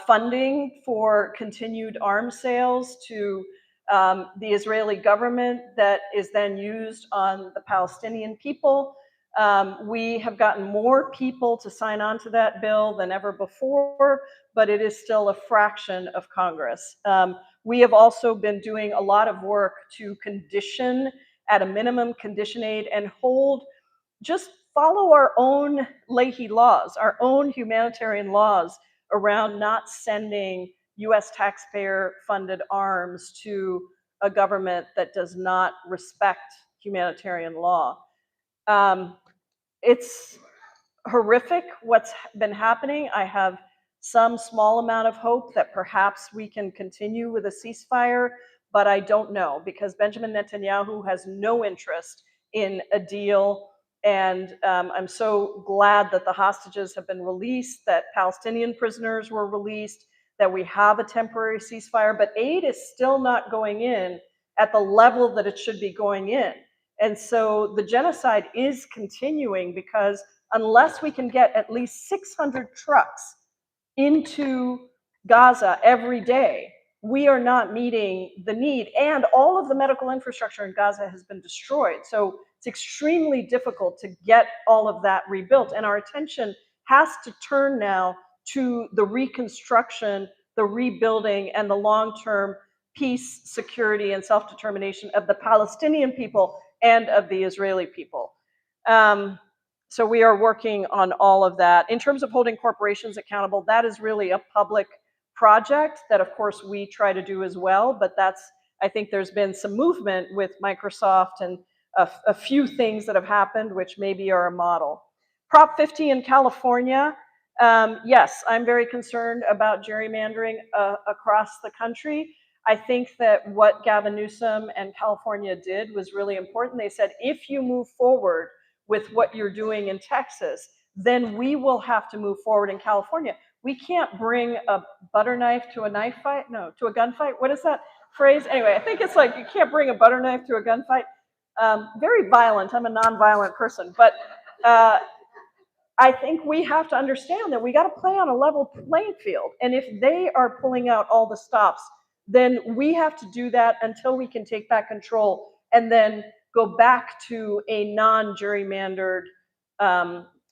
funding for continued arms sales to the Israeli government that is then used on the Palestinian people. We have gotten more people to sign on to that bill than ever before, but it is still a fraction of Congress. We have also been doing a lot of work to condition, at a minimum, condition aid and just follow our own Leahy laws, our own humanitarian laws around not sending US taxpayer-funded arms to a government that does not respect humanitarian law. It's horrific what's been happening. I have some small amount of hope that perhaps we can continue with a ceasefire, but I don't know, because Benjamin Netanyahu has no interest in a deal. And I'm so glad that the hostages have been released, that Palestinian prisoners were released, that we have a temporary ceasefire, but aid is still not going in at the level that it should be going in. And so the genocide is continuing, because unless we can get at least 600 trucks into Gaza every day, we are not meeting the need. And all of the medical infrastructure in Gaza has been destroyed. So it's extremely difficult to get all of that rebuilt. And our attention has to turn now to the reconstruction, the rebuilding, and the long-term peace, security, and self-determination of the Palestinian people and of the Israeli people. So we are working on all of that. In terms of holding corporations accountable, that is really a public project that, of course, we try to do as well. But I think there's been some movement with Microsoft and a few things that have happened, which maybe are a model. Prop 50 in California, yes, I'm very concerned about gerrymandering across the country. I think that what Gavin Newsom and California did was really important. They said, if you move forward with what you're doing in Texas, then we will have to move forward in California. We can't bring a butter knife to a knife fight. No, to a gunfight. What is that phrase? Anyway, I think it's like you can't bring a butter knife to a gunfight. Very violent. I'm a nonviolent person, but I think we have to understand that we got to play on a level playing field. And if they are pulling out all the stops, then we have to do that until we can take back control and then go back to a non-gerrymandered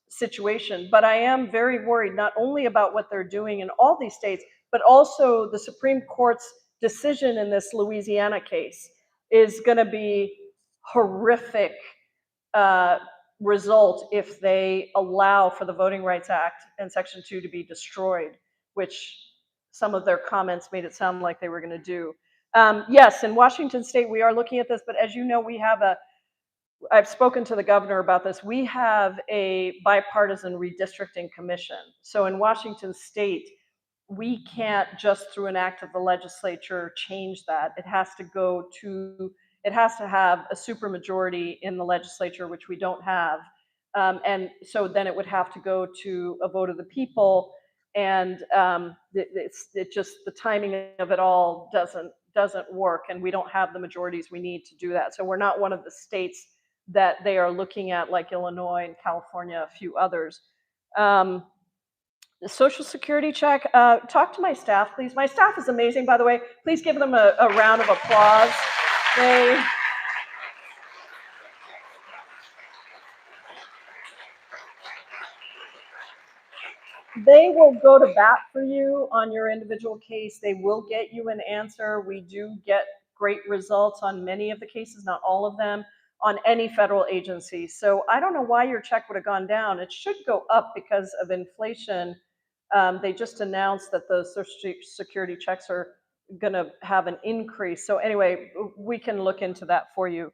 situation. But I am very worried not only about what they're doing in all these states, but also the Supreme Court's decision in this Louisiana case is going to be horrific result if they allow for the Voting Rights Act and Section 2 to be destroyed, which some of their comments made it sound like they were going to do. Yes, in Washington State, we are looking at this, but as you know, I've spoken to the governor about this. We have a bipartisan redistricting commission. So in Washington State, we can't just through an act of the legislature change that. It has to have a supermajority in the legislature, which we don't have. And so then it would have to go to a vote of the people. And the timing of it all doesn't work. And we don't have the majorities we need to do that. So we're not one of the states that they are looking at, like Illinois and California, a few others. Social Security check. Talk to my staff, please. My staff is amazing, by the way. Please give them a round of applause. They will go to bat for you on your individual case. They will get you an answer. We do get great results on many of the cases, not all of them, on any federal agency. So I don't know why your check would have gone down. It should go up because of inflation. They just announced that the Social Security checks are going to have an increase. So anyway, we can look into that for you.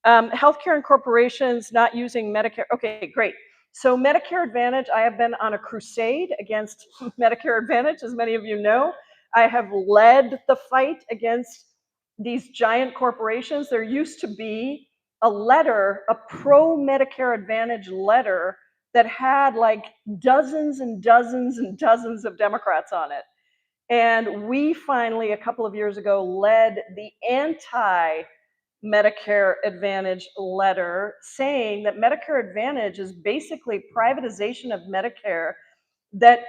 Healthcare and corporations not using Medicare. Okay, great. So Medicare Advantage, I have been on a crusade against Medicare Advantage, as many of you know. I have led the fight against these giant corporations. There used to be a letter, a pro-Medicare Advantage letter that had like dozens and dozens and dozens of Democrats on it. And we finally, a couple of years ago, led the anti-Medicare Advantage letter saying that Medicare Advantage is basically privatization of Medicare that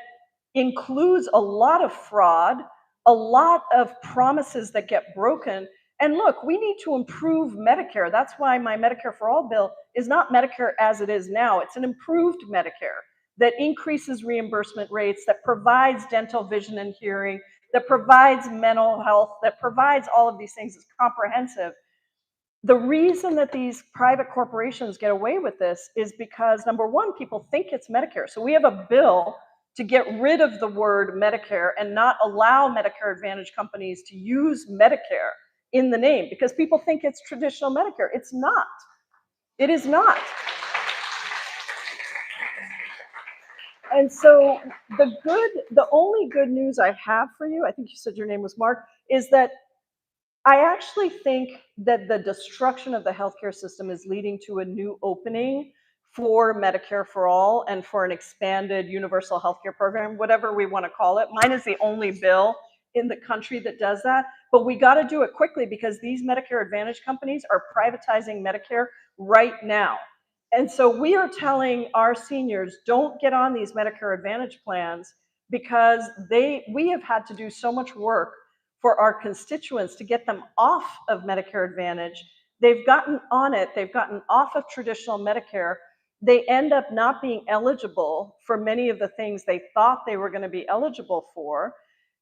includes a lot of fraud, a lot of promises that get broken. And look, we need to improve Medicare. That's why my Medicare for All bill is not Medicare as it is now. It's an improved Medicare that increases reimbursement rates, that provides dental, vision, and hearing, that provides mental health, that provides all of these things. It's comprehensive. The reason that these private corporations get away with this is because, number one, people think it's Medicare. So we have a bill to get rid of the word Medicare and not allow Medicare Advantage companies to use Medicare in the name because people think it's traditional Medicare. It's not. It is not. And so the only good news I have for you, I think you said your name was Mark, is that I actually think that the destruction of the healthcare system is leading to a new opening for Medicare for All and for an expanded universal healthcare program, whatever we want to call it. Mine is the only bill in the country that does that, but we got to do it quickly because these Medicare Advantage companies are privatizing Medicare right now. And so we are telling our seniors, don't get on these Medicare Advantage plans because we have had to do so much work for our constituents to get them off of Medicare Advantage. They've gotten on it, they've gotten off of traditional Medicare. They end up not being eligible for many of the things they thought they were going to be eligible for.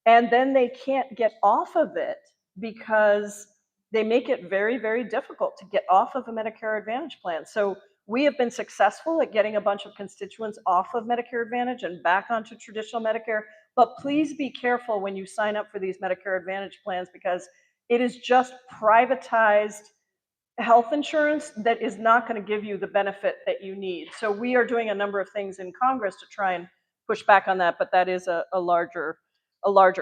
And then they can't get off of it because they make it very, very difficult to get off of a Medicare Advantage plan. So we have been successful at getting a bunch of constituents off of Medicare Advantage and back onto traditional Medicare. But please be careful when you sign up for these Medicare Advantage plans because it is just privatized health insurance that is not going to give you the benefit that you need. So we are doing a number of things in Congress to try and push back on that, but that is a larger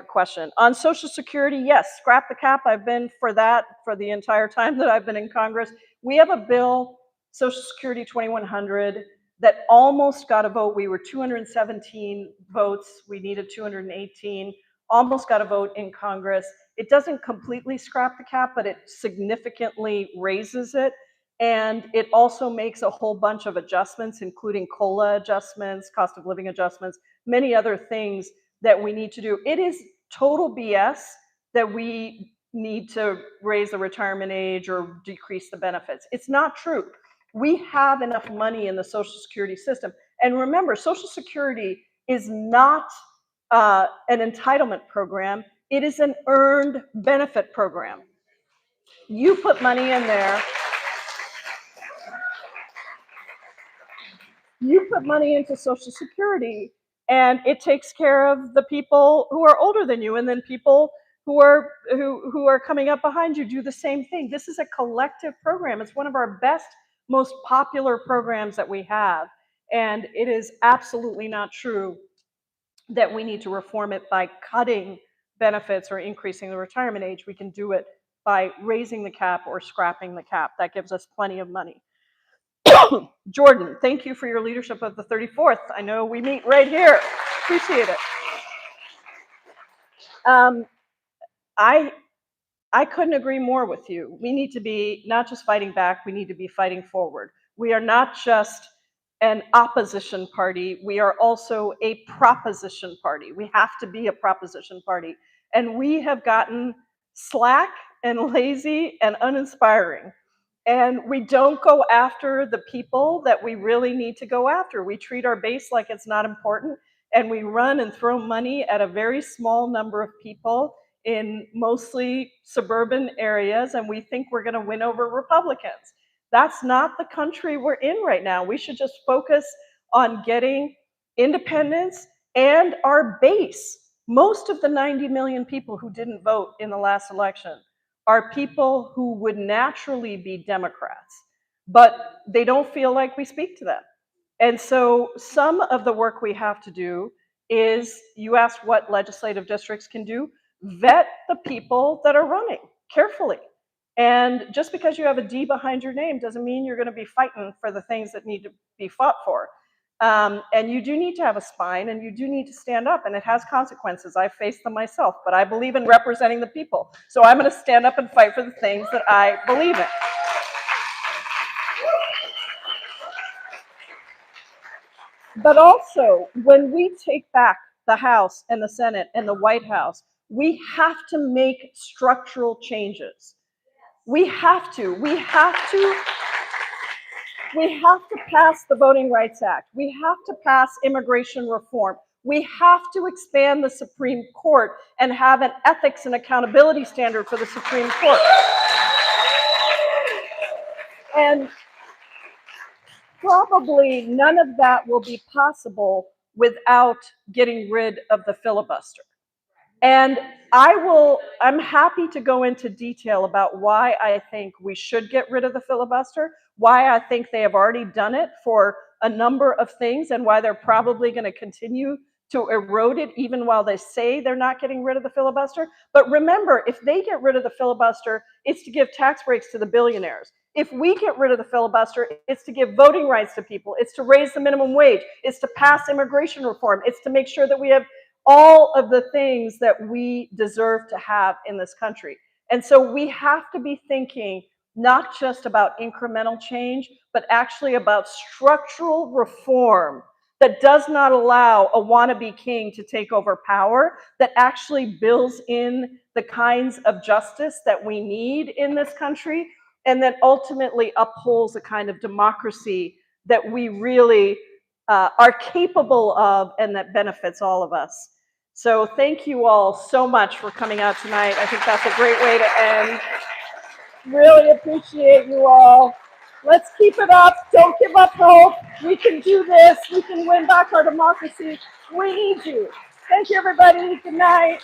question. On Social Security, yes, scrap the cap. I've been for that for the entire time that I've been in Congress. We have a bill, Social Security 2100, that almost got a vote. We were 217 votes. We needed 218. Almost got a vote in Congress. It doesn't completely scrap the cap, but it significantly raises it. And it also makes a whole bunch of adjustments, including COLA adjustments, cost of living adjustments, many other things that we need to do. It is total BS that we need to raise the retirement age or decrease the benefits. It's not true. We have enough money in the Social Security system. And remember, Social Security is not an entitlement program. It is an earned benefit program. You put money in there. You put money into Social Security, and it takes care of the people who are older than you, and then people who are coming up behind you do the same thing. This is a collective program. It's one of our best, most popular programs that we have, and it is absolutely not true that we need to reform it by cutting benefits or increasing the retirement age. We can do it by raising the cap or scrapping the cap. That gives us plenty of money. Jordan, thank you for your leadership of the 34th. I know we meet right here. Appreciate it. I couldn't agree more with you. We need to be not just fighting back, we need to be fighting forward. We are not just an opposition party. We are also a proposition party. We have to be a proposition party. And we have gotten slack and lazy and uninspiring. And we don't go after the people that we really need to go after. We treat our base like it's not important, and we run and throw money at a very small number of people in mostly suburban areas, and we think we're going to win over Republicans. That's not the country we're in right now. We should just focus on getting independence and our base. Most of the 90 million people who didn't vote in the last election are people who would naturally be Democrats, but they don't feel like we speak to them. And so some of the work we have to do is, you asked what legislative districts can do, vet the people that are running carefully. And just because you have a D behind your name doesn't mean you're going to be fighting for the things that need to be fought for. And you do need to have a spine, and you do need to stand up, and it has consequences. I've faced them myself, but I believe in representing the people. So I'm going to stand up and fight for the things that I believe in. But also, when we take back the House and the Senate and the White House, we have to make structural changes. We have to pass the Voting Rights Act. We have to pass immigration reform. We have to expand the Supreme Court and have an ethics and accountability standard for the Supreme Court. And probably none of that will be possible without getting rid of the filibuster. And I'm happy to go into detail about why I think we should get rid of the filibuster, why I think they have already done it for a number of things, and why they're probably going to continue to erode it even while they say they're not getting rid of the filibuster. But remember, if they get rid of the filibuster, it's to give tax breaks to the billionaires. If we get rid of the filibuster, it's to give voting rights to people. It's to raise the minimum wage. It's to pass immigration reform. It's to make sure that we have all of the things that we deserve to have in this country. And so we have to be thinking not just about incremental change, but actually about structural reform that does not allow a wannabe king to take over power, that actually builds in the kinds of justice that we need in this country, and that ultimately upholds a kind of democracy that we really are capable of and that benefits all of us. So thank you all so much for coming out tonight. I think that's a great way to end. Really appreciate you all. Let's keep it up. Don't give up hope. We can do this. We can win back our democracy. We need you. Thank you, everybody. Good night.